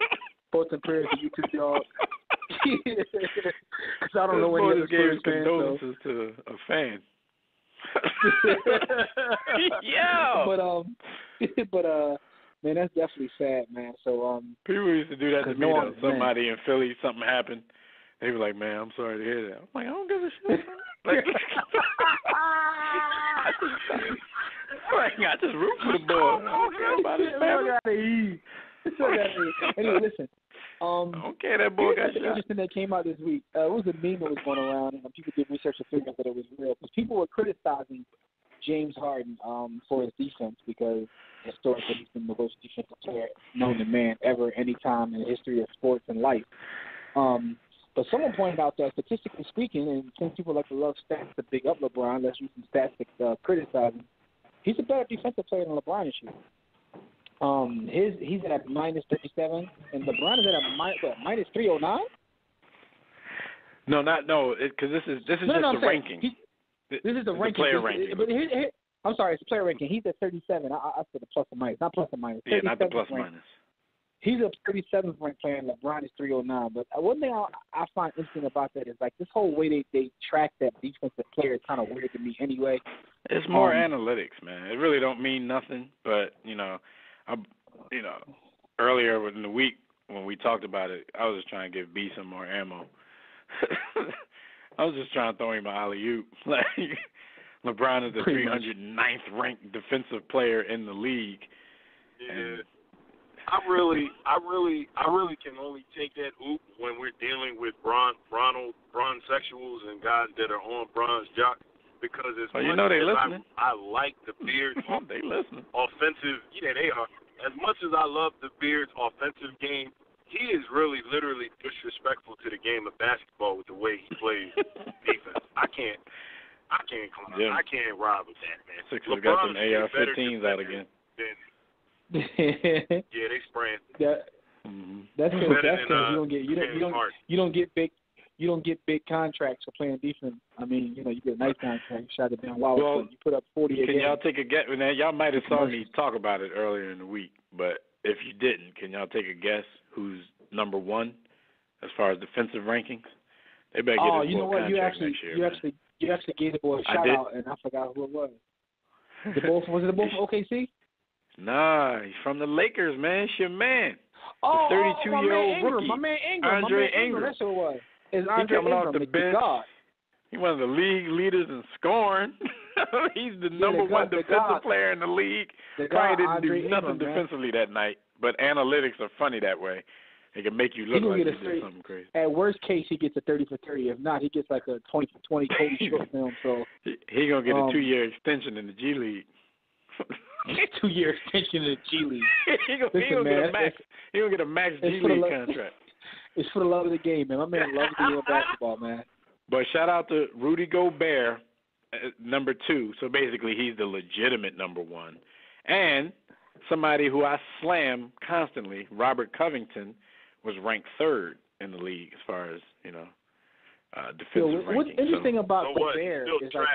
thoughts and prayers to you two, dog. Because I don't know any other Spurs fans. Condolences to a fan. Yeah. But man, that's definitely sad, man. So people used to do that to me. Though. Somebody in Philly, something happened. They were like, "Man, I'm sorry to hear that." I'm like, "I don't give a shit." Like, I just root for the boy. I don't care about his family. Anyway, listen. I don't care that boy got shot. Interesting that came out this week. It was a meme that was going around, and people did research to figure out that it was real. Because people were criticizing James Harden for his defense because historically he's been the most defensive player known to man ever, any time in the history of sports and life. But someone pointed out that statistically speaking, and since people like to love stats to big up LeBron, let's use some stats to criticize him. He's a better defensive player than LeBron this year. He's at minus 37, and LeBron is at a minus 309. No, because this is just the ranking. This is the ranking. Player ranking. But I'm sorry, it's a player ranking. He's at 37. I said the plus or minus, not plus or minus. Yeah, not the plus or minus. He's a 37th ranked player, and LeBron is 309. But one thing I find interesting about that is like this whole way they track that defensive player is kind of weird to me anyway. It's more analytics, man. It really don't mean nothing, but earlier in the week when we talked about it, I was just trying to give B some more ammo. I was just trying to throw him an alley-oop. Like, LeBron is the 309th ranked defensive player in the league. Yeah. I really can only take that oop when we're dealing with Bron-sexuals and guys that are on Bron's jock, because as much as I like the Beard's they listening. Offensive, yeah, they are. As much as I love the Beard's offensive game, he is really literally disrespectful to the game of basketball with the way he plays defense. I can't ride with that, man. Sixers got them AR-15s out again. Yeah, they spraying. That's because you don't get big contracts for playing defense. I mean, you get a nice contract. Shot it down. Wow, you put up 40 Can again. y'all take a guess? Y'all might have saw me talk about it earlier in the week, but if you didn't, can y'all take a guess who's number one as far as defensive rankings? They better get this boy contract next year. You actually gave the boy a shout out, and I forgot who it was. Was it the boy from OKC? Nah, he's from the Lakers, man. It's your man. Oh, the 32-year-old rookie. My man Ingram. Andre Ingram. That's who it was. It's Andre coming Ingram, off the bench. He's one of the league leaders in scoring. He's the number one defensive player in the league. Probably didn't do nothing defensively that night, but analytics are funny that way. They can make you look like he did something crazy. At worst case, he gets a 30 for 30. If not, he gets like a 20 for 20 Kobe short film. So he gonna get a 2-year extension in the G League. 2-year extension in the G League. He gonna get a max G League contract. It's for the love of the game, man. My man loves the game of basketball, man. But shout out to Rudy Gobert, number 2. So basically, he's the legitimate number 1, and somebody who I slam constantly, Robert Covington, was ranked 3rd in the league as far as defensive ranking. What's interesting about Gobert is trash.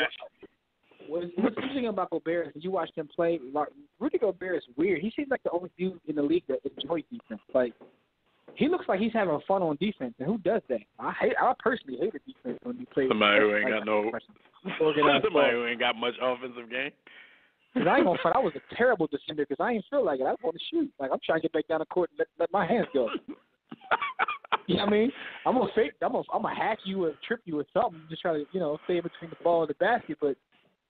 What's interesting about Gobert is you watch him play. Like, Rudy Gobert is weird. He seems like the only dude in the league that enjoys defense. Like, he looks like he's having fun on defense, and who does that? I personally hate the defense when you play. Somebody who ain't somebody who ain't got much offensive game. Cause I ain't gonna fight. I was a terrible defender because I ain't feel like it. I want to shoot. Like, I'm trying to get back down the court and let my hands go. You know what I mean? I'm gonna hack you or trip you or something. Just try to stay between the ball and the basket. But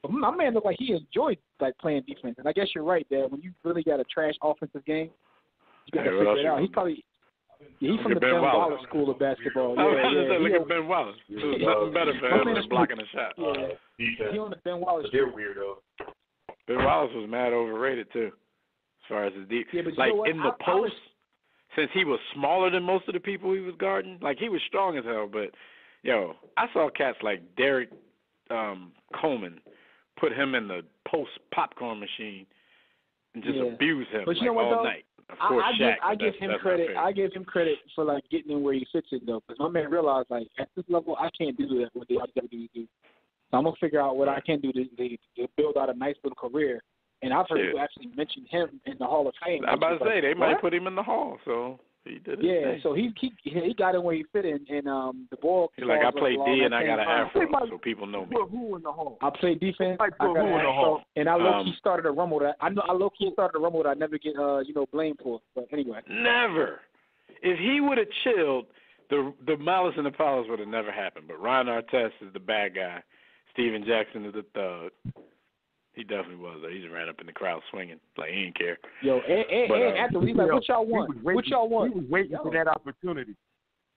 my man looked like he enjoyed like playing defense. And I guess you're right, Dad. When you really got a trash offensive game, you got to figure it out. He's from the Ben Wallace school of basketball. Look at Ben Wallace. There's nothing better for him than blocking a shot. He on the Ben Wallace. They're weirdo. Ben Wallace was mad overrated too, as far as his deep. Yeah, but like in the post, since he was smaller than most of the people he was guarding, like he was strong as hell. But I saw cats like Derek Coleman put him in the post popcorn machine and just abuse him all night. Of course, I give him credit. I give him credit for like getting in where he fits in though, because my man realized like at this level I can't do that what the WWE do. So I'm gonna figure out what I can do to build out a nice little career. And I've heard people actually mention him in the Hall of Fame. I'm about to say they might put him in the Hall, so he did it. Yeah, so he got in where he fit in, and the ball. He's like, I play D and I got an afro, so people know me. Put who in the Hall? I play defense. I got an afro, and I low key started a rumble that I low key started a rumble that I never get blamed for. But anyway, never. If he would have chilled, the Malice and the Palace would have never happened. But Ron Artest is the bad guy. Steven Jackson is the thug. He definitely was. He just ran up in the crowd swinging like he didn't care. Yo, and after he's like, what y'all want? What y'all want? He was waiting for that opportunity.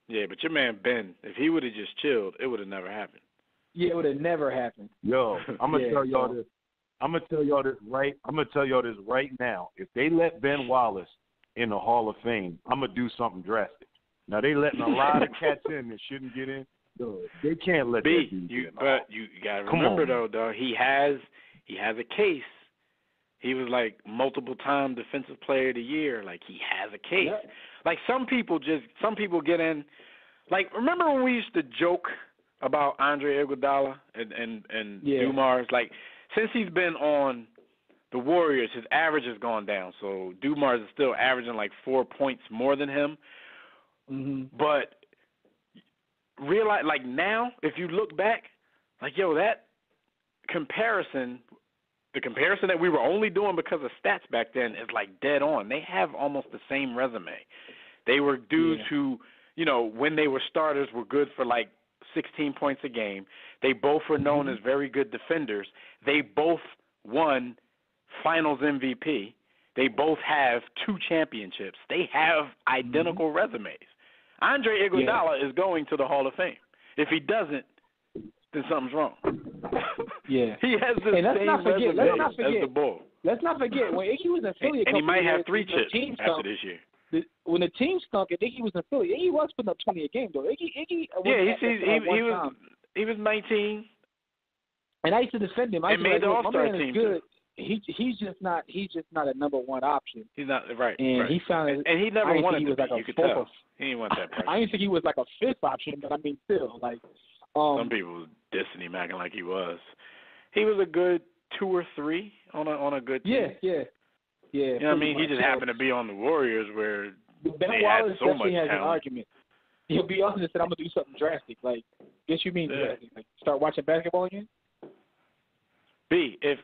Yeah, but your man Ben, if he would have just chilled, it would have never happened. Yeah, it would have never happened. Yo, I'm gonna tell y'all this. I'm gonna tell y'all this right now. If they let Ben Wallace in the Hall of Fame, I'm gonna do something drastic. Now they letting a lot of cats in that shouldn't get in. They can't let that dude in. But you gotta remember though, he has a case. He was like multiple time defensive player of the year. Like he has a case. Yeah. Like some people get in. Like remember when we used to joke about Andre Iguodala and Dumars? Like since he's been on the Warriors, his average has gone down. So Dumars is still averaging like 4 points more than him. Mm-hmm. But realize like now, if you look back, like that comparison. The comparison that we were only doing because of stats back then is like dead on. They have almost the same resume. They were dudes who, when they were starters were good for like 16 points a game. They both were known as very good defenders. They both won finals MVP. They both have 2 championships. They have identical resumes. Andre Iguodala is going to the Hall of Fame. If he doesn't, then something's wrong. Yeah. He has the same resume as the Bull. Let's not forget, when Iggy was in Philly and he might have 3 chips after this year. When the team stunk and Iggy was in Philly, Iggy was putting up 20 a game, though. He was 19. And I used to defend him. I made the All-Star team. Good. He's just not a number one option. He's not right. And he found it. And he never wanted to be. Like you could tell. He didn't want that person. I didn't think he was like a 5th option, but I mean, still, like. Some people was dissing him, acting like he was. He was a good 2 or 3 on a good team. Yeah. You know what I mean? He just happened to be on the Warriors where Ben they Wallace had so much has talent. an argument. He'll be honest and said, I'm going to do something drastic. Like, guess you mean drastic? Like, start watching basketball again? B, if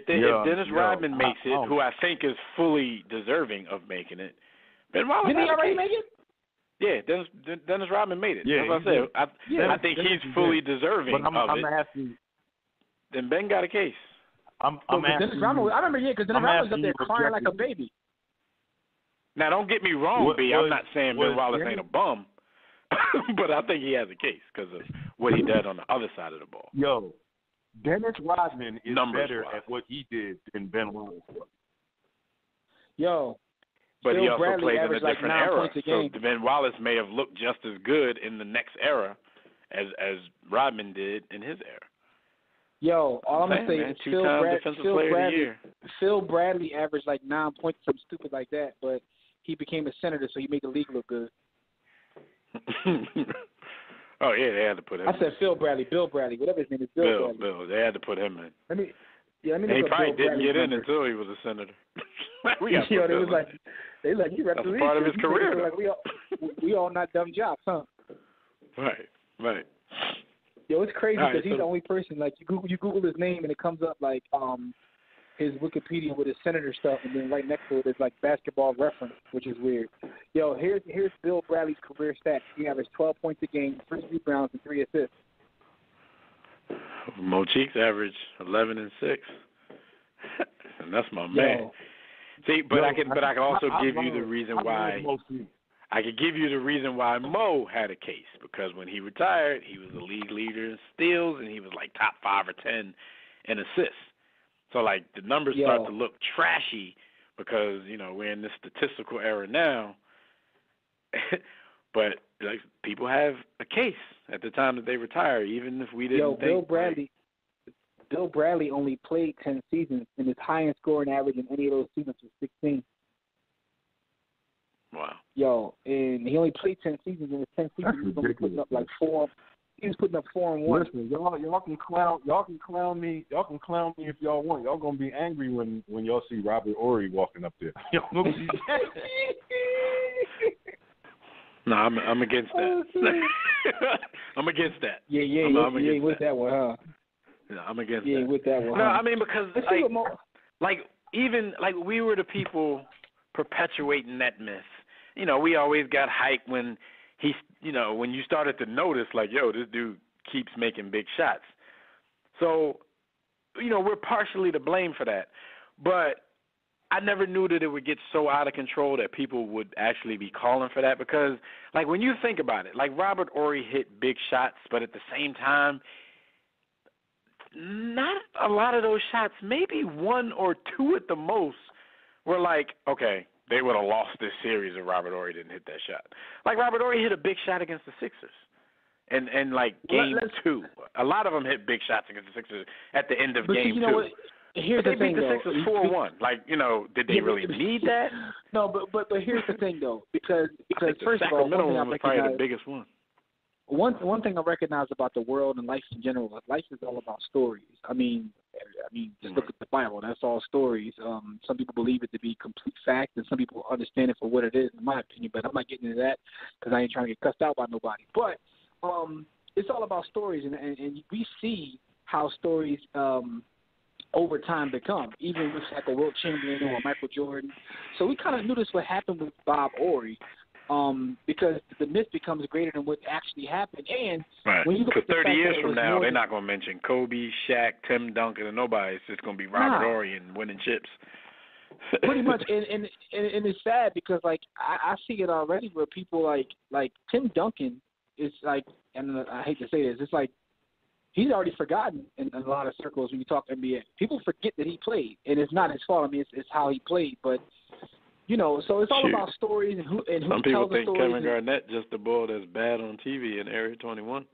Dennis Rodman makes it, who I think is fully deserving of making it, Ben Wallace. Didn't he already make it? Yeah, Dennis Rodman made it. Yeah, that's what I said. I think he's fully deserving of it. Asking, then Ben got a case. I'm asking. Dennis Rodman, I remember, because Dennis Rodman was up there crying like a baby. Now, don't get me wrong, B. I'm not saying Ben Wallace ain't a bum, but I think he has a case because of what he did on the other side of the ball. Yo, Dennis Rodman is better Numbers-wise. at what he did than Ben Wallace was. Yo. But Phil he also Bradley plays in a averaged like different 9 era. points a game. So Ben Wallace may have looked just as good in the next era as Rodman did in his era. Yo, all I'm going to say is Phil Bradley averaged like 9 points, something stupid like that, but he became a senator, so he made the league look good. Oh, yeah, they had to put him I said Bill Bradley, whatever his name is, Bill Bradley. Bill, they had to put him in. Let me he probably didn't get in until he was a senator. They was like, you rep the league. That's part of his career. Like, we all not dumb jobs, huh? Right. Yo, it's crazy because he's the only person, like, you Google his name and it comes up like his Wikipedia with his senator stuff, and then right next to it is like basketball reference, which is weird. Yo, here's Bill Bradley's career stats. He averaged 12 points a game, 3 rebounds, and 3 assists. Mo Cheeks averaged 11 and 6, and that's my man. See, but I can also give you the reason why. I could give you the reason why Mo had a case, because when he retired, he was the league leader in steals, and he was like top 5 or 10 in assists. So, like, the numbers start to look trashy because, we're in this statistical era now. But, like, people have a case at the time that they retire, even if we didn't think. Bill Bradley only played 10 seasons, and his highest scoring average in any of those seasons was 16. Wow. Yo, and he only played 10 seasons, and his 10 seasons he was only putting up like 4. He was putting up 4 and 1. Listen, y'all can clown me if y'all want. Y'all gonna be angry when y'all see Robert Horry walking up there. Y'all gonna be No, I'm against that. I'm against that. Yeah, with that one, huh? No, I'm against that. Yeah, with that one. No, huh? I mean, because we were the people perpetuating that myth. We always got hype when when you started to notice, like, yo, this dude keeps making big shots. So, we're partially to blame for that. But I never knew that it would get so out of control that people would actually be calling for that, because, like, when you think about it, like, Robert Horry hit big shots, but at the same time, not a lot of those shots, maybe 1 or 2 at the most, were like, okay, they would have lost this series if Robert Horry didn't hit that shot. Like, Robert Horry hit a big shot against the Sixers. And like, game 2. A lot of them hit big shots against the Sixers at the end of game 2. What? Here's but the thing, beat the Sixers 4-1. Like, did they really need that? No, but here's the thing, though. Because first of all, Sacramento one was probably the biggest one. One thing I recognize about the world and life in general, life is all about stories. I mean, just look at the Bible. That's all stories. Some people believe it to be complete fact, and some people understand it for what it is, in my opinion. But I'm not getting into that because I ain't trying to get cussed out by nobody. But it's all about stories, and we see how stories over time become, even with like a world champion or Michael Jordan. So we kind of knew this would happen with Bob Horry. Because the myth becomes greater than what actually happened. And right. When you look so at the 30 years from now, they're not going to mention Kobe, Shaq, Tim Duncan, and nobody. It's just going to be Robert Horry and winning chips. Pretty much, and it's sad because, like, I see it already where people like Tim Duncan is like, and I hate to say this, it's like he's already forgotten in a lot of circles when you talk NBA. People forget that he played, and it's not his fault. I mean, it's how he played, but. So it's all about stories and who Some tells people think the stories. Kevin Garnett just the boy that's bad on TV in Area 21.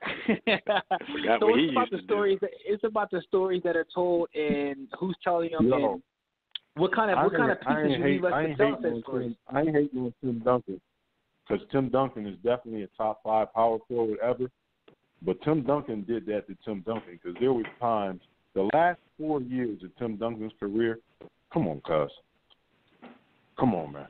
So it's about the stories. It's about the stories that are told and who's telling them and what kind of pieces you need left to tell that story. I ain't hating on Tim Duncan because Tim Duncan is definitely a top 5 power forward ever. But Tim Duncan did that to Tim Duncan because there were times the last 4 years of Tim Duncan's career. Come on, cuz. Come on, man.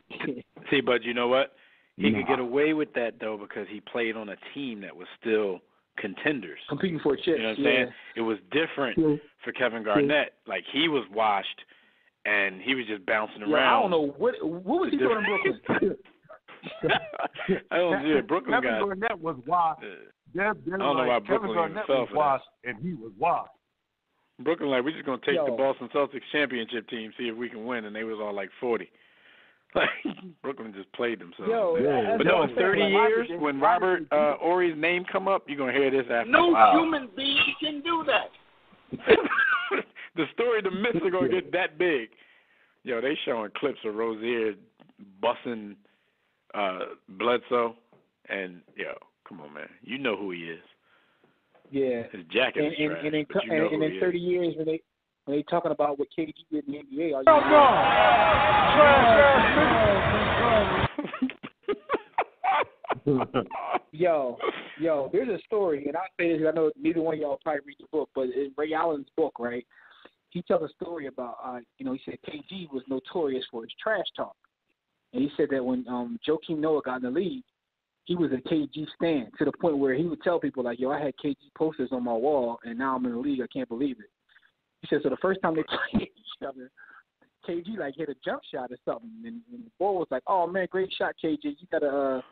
See, but you know what? He could get away with that, though, because he played on a team that was still contenders. Competing for a chip. You know what I'm saying? It was different for Kevin Garnett. Like, he was washed, and he was just bouncing around. I don't know. What was he doing in Brooklyn? I don't see it. Brooklyn Kevin Garnett was washed. I don't know why Brooklyn Garnett was washed, and he was washed. Brooklyn, like, we're just going to take the Boston Celtics championship team, see if we can win, and they was all like 40. Like, Brooklyn just played themselves. But no, in 30 years, when Robert Horry's name come up, you're going to hear this after. No human being can do that. The story, the myths are going to get that big. Yo, they showing clips of Rozier busting Bledsoe, and, yo, come on, man. You know who he is. Yeah. His jacket is trash, but you know who in 30 years, when they talking about what KD did in the NBA, are you Yo, there's a story, and I say this, I know neither one of y'all probably read the book, but in Ray Allen's book, right, he tells a story about, he said KG was notorious for his trash talk. And he said that when Joakim Noah got in the league, he was a KG stan to the point where he would tell people, like, yo, I had KG posters on my wall, and now I'm in the league. I can't believe it. He said, so the first time they played each other, KG, like, hit a jump shot or something. And the boy was like, oh, man, great shot, KG. You got to,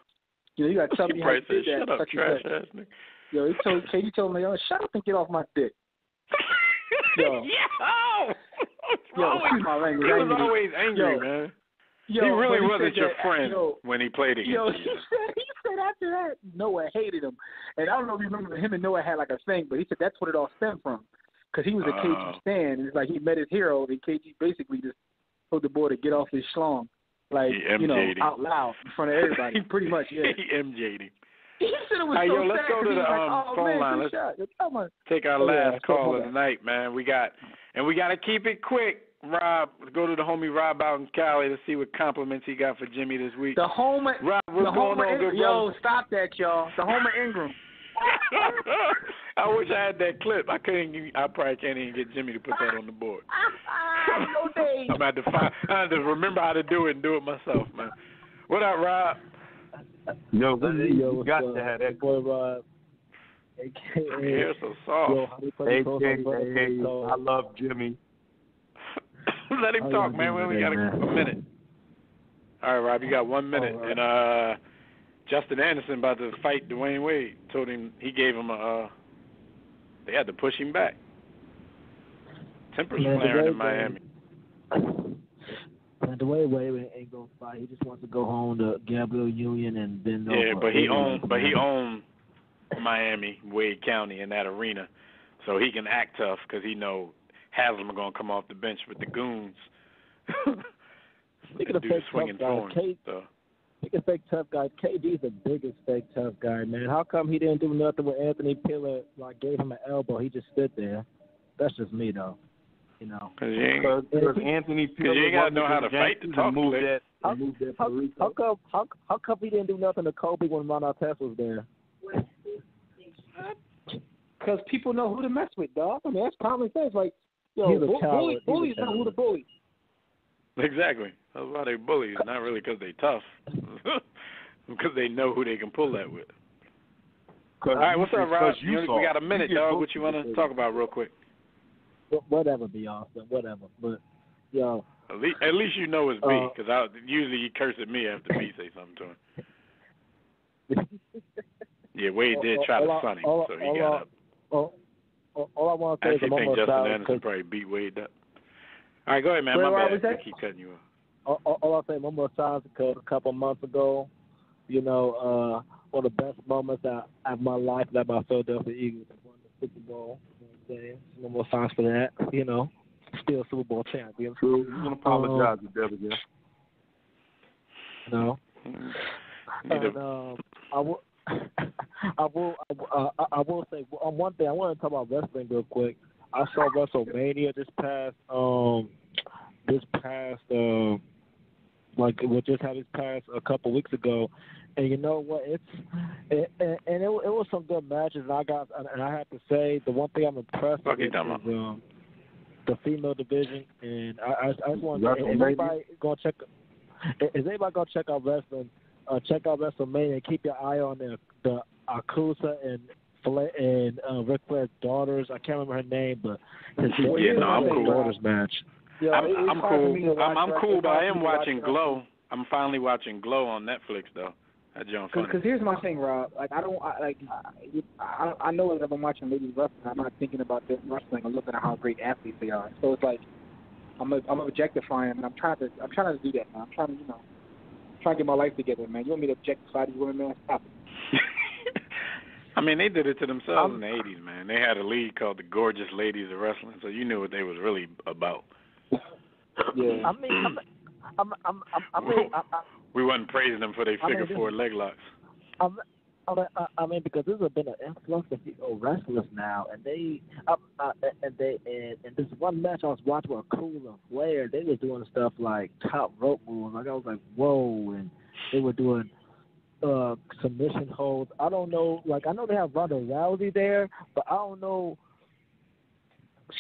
you got to tell me how you did that. Shut up, trash-ass nigga. Yo, KG told me, yo, shut up and get off my dick. Yo. Excuse my language. He was always angry, man. He really wasn't your friend when he played against you. He said after that, Noah hated him. And I don't know if you remember, him and Noah had like a thing, but he said that's what it all stemmed from. Because he was a KG stan. And it's like he met his hero, and KG basically just told the boy to get off his schlong. Like, out loud in front of everybody. Pretty much, yeah. He MJ'd him. He said it was so sad. Let's go to the phone line. Let's take our last call of the night, man. We got to keep it quick. Rob, let's go to the homie Rob out in Cali to see what compliments he got for Jimmy this week. Rob, what's going on, good brother? Yo, stop that, y'all. The Homer Ingram. I wish I had that clip. I probably can't even get Jimmy to put that on the board. No days. I had to remember how to do it and do it myself, man. What up, Rob? Yo, you got to have that boy, Rob. Your hair's so soft. I love Jimmy. Let him talk, man. We only got a minute. All right, Rob, you got 1 minute. Right. And Justin Anderson about to fight Dwayne Wade. Told him he gave him they had to push him back. Tempers flaring in Miami. Man, Dwayne Wade ain't gonna fight. He just wants to go home to Gabrielle Union and then. Yeah, but he owned Miami, Wade County, in that arena, so he can act tough because he know Haslam are going to come off the bench with the goons. Speaking of fake tough guys, speaking of fake tough guys, KD's the biggest fake tough guy, man. How come he didn't do nothing when Anthony Pillar gave him an elbow? He just stood there. That's just me, though. Because Anthony Pillar you got to know how to fight to talk to it. How come he didn't do nothing to Kobe when Ron Artest was there? Because people know who to mess with, dog. I mean, that's common sense. Like, bullies know who to bully. Exactly. That's why they bullies, not really because they tough. Because they know who they can pull that with. All right, what's up, Rob? We got a minute, dog. What you want to talk about real quick? Whatever, be awesome. Whatever. But, yo. At least you know it's B, because usually he curse at me after B say something to him. Yeah, Wade did try to sun him, so he got up. All I want to say is I'm think Justin Anderson probably beat Wade up. All right, go ahead, man. My bad. I keep cutting you off. All I'll say one more time, because a couple months ago, one of the best moments of my life that my Philadelphia Eagles won the Super Bowl. You know what I'm saying? One more times for that. Still Super Bowl champions. True. You want to apologize to Devin, yeah? No. And, I will say one thing. I want to talk about wrestling real quick. I saw WrestleMania this past a couple weeks ago, and you know what? It was some good matches. And I have to say the one thing I'm impressed with is the female division, and I just want to. Is anybody gonna check out wrestling? check out WrestleMania. Keep your eye on the Akusa and Ric Flair's daughters. I can't remember her name, but his I'm cool. daughters match. Yo, I'm cool. I'm cool, but I am watching Glow. I'm finally watching Glow on Netflix though. That's John funny. Because here's my thing, Rob. Like I know that if I'm watching ladies wrestling, I'm not thinking about them wrestling. I'm looking at how great athletes they are. So it's like I'm objectifying them, and I'm trying to do that, man. I'm trying to get my life together, man. You want me to objectify these women, man? Stop it. I mean, they did it to themselves in the 80s, man. They had a league called the Gorgeous Ladies of Wrestling, so you knew what they was really about. Yeah. We wasn't praising them for their figure four leg locks. I mean, because this has been an influx of wrestlers now, and in this one match I was watching with Cool and Flair, they were doing stuff like top rope moves. Like I was like, whoa, and they were doing submission holds. I don't know. Like I know they have Ronda Rousey there, but I don't know.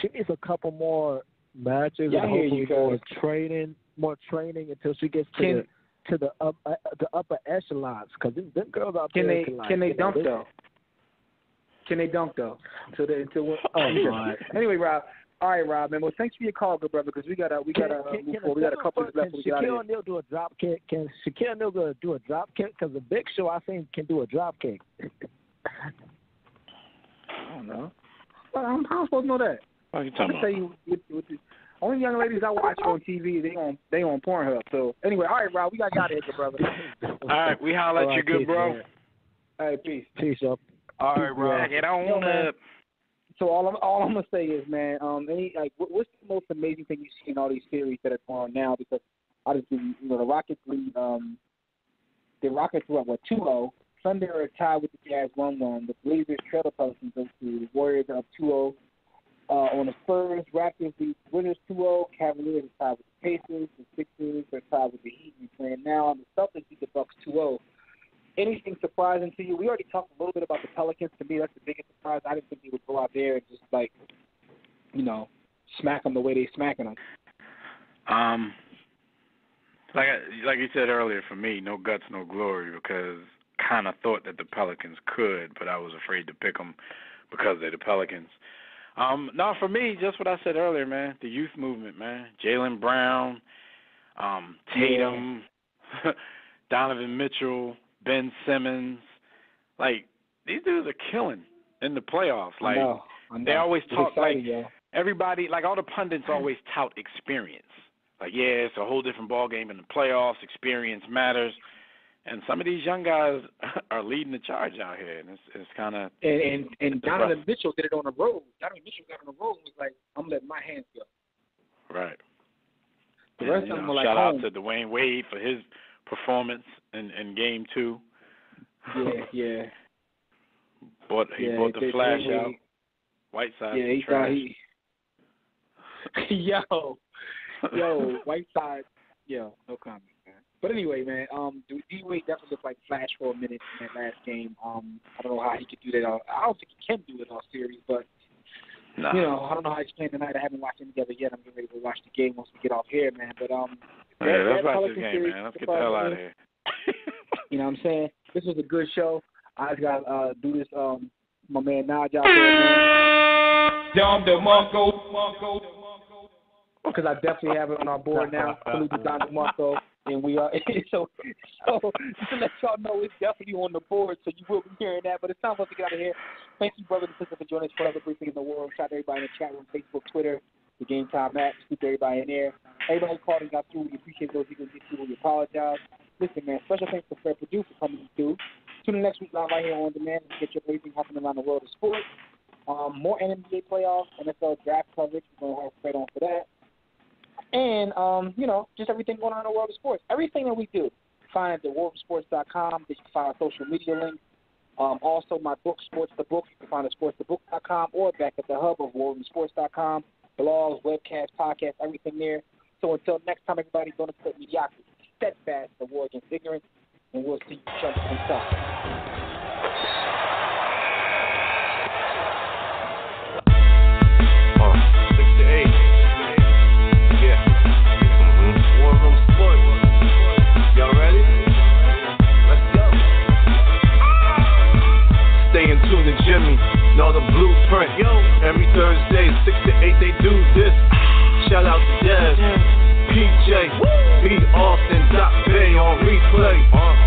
She needs a couple more matches and hopefully more training until she gets to the upper echelons. Because them girls out there can they dunk though? Can they dunk though? Anyway, Rob. All right, Rob, man. Well, thanks for your call, good brother. Because we got a couple of left. Can Shaquille O'Neal do a drop kick? Can Shaquille O'Neal do a drop kick? Because the Big Show, I think, can do a drop kick. I don't know. How am I supposed to know that? What are you talking about? Tell you, with the only young ladies I watch on TV, they on Pornhub. So anyway, all right, Rob, we got out of here, good brother. All right, we holler at you, good bro. Man. All right, peace. Peace up. All right, Rob. Get on up. So all I'm gonna say is, man, what's the most amazing thing you've seen in all these series that are going on now? Because obviously, the Rockets lead. The Rockets were 2-0. Thunder are tied with the Jazz 1-1. The Blazers trail the Pelicans 0-2. The Warriors are up 2-0. On the Spurs, Raptors lead Wizards 2-0. Cavaliers are tied with the Pacers. The Sixers are tied with the Heat. We're playing now. And the Celtics beat the Bucks 2-0. Anything surprising to you? We already talked a little bit about the Pelicans. To me, that's the biggest surprise. I didn't think they would go out there and just, smack them the way they smacking them. Like you said earlier, for me, no guts, no glory, because kind of thought that the Pelicans could, but I was afraid to pick them because they're the Pelicans. No, for me, just what I said earlier, man, the youth movement, man. Jaylen Brown, Tatum, Donovan Mitchell, Ben Simmons. Like, these dudes are killing in the playoffs. Like, I know. They always talk, everybody, all the pundits always tout experience. Like, yeah, it's a whole different ballgame in the playoffs. Experience matters. And some of these young guys are leading the charge out here, and it's kind of and Donovan Mitchell did it on the road. Donovan Mitchell got on the road and was like, I'm letting my hands go. Right. The rest of them were like shout home. out to Dwayne Wade for his performance in Game 2. Yeah. He bought the flash out. Whiteside. Yeah, he thought Yo, Whiteside. Yo, no comment, man. But anyway, man, D-Wade definitely looked like Flash for a minute in that last game. I don't know how he could do that. I don't think he can do it all series, but I don't know how he's playing tonight. I haven't watched him together yet. I'm getting ready to watch the game once we get off here, man. But let's watch this game, man. Let's get the hell out of here. You know what I'm saying? This was a good show. I just got to do this. My man Naj out there, man. Dom DeMarco. Because I definitely have it on our board now. Salute to Don DeMarco. And we are so just to let y'all know, it's definitely on the board, so you will be hearing that. But it's time for us to get out of here. Thank you, brothers and sisters, for joining us for another briefing in the world. Shout out to everybody in the chat room, Facebook, Twitter, the Game Time app. Speak to everybody in there. Everybody who called and got through, we appreciate those who can get through. We apologize. Listen, man, special thanks to Fred Perdue for coming through. Tune in next week live right here on demand and get your everything happening around the world of sports. More NBA playoffs, NFL draft coverage. We're going to have Fred on for that. And, just everything going on in the world of sports. Everything that we do, find at theworldofsports.com. You can find our social media links. Also, my book, Sports the Book. You can find it at sportsthebook.com or back at the hub of worldofsports.com. Blogs, webcasts, podcasts, everything there. So until next time, everybody, don't accept mediocrity. Steadfast the war against ignorance. And we'll see you jump on top. Austin, Bay on replay.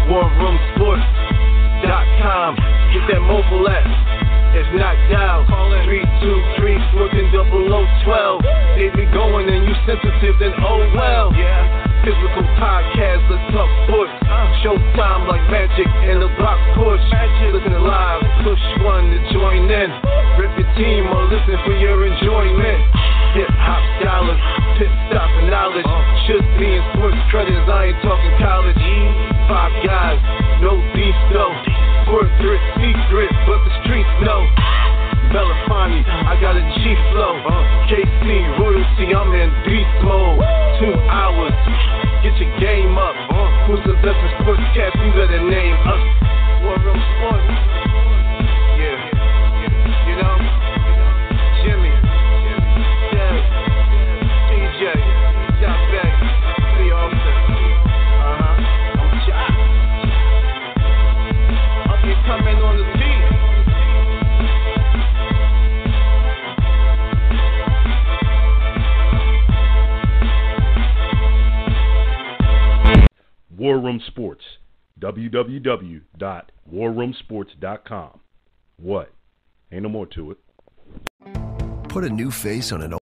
WarRoomSports.com. Get that mobile app. It's knocked out. 323-1400-12. They be going and you sensitive, then oh well. Physical podcast, let's talk sports. Showtime like magic and the block push. Listen live, push one to join in. Rip your team or listen for your enjoyment. Hip hop scholars, pit stop and knowledge. Should be in sports credits, I ain't talking college. 5 guys, no beef though. Corporate secret, but the streets know. Belafonte, I got a G flow. KC royalty, I'm in beast mode. 2 hours, get your game up. Who's the best in sportscast? You better name us. War Room Sports. Yeah, you know, Jimmy, Dev, DJ, Jack Beck, Lee Austin. I'm Jack. Up here coming on the beat. War Room Sports, www.warroomsports.com. What? Ain't no more to it. Put a new face on an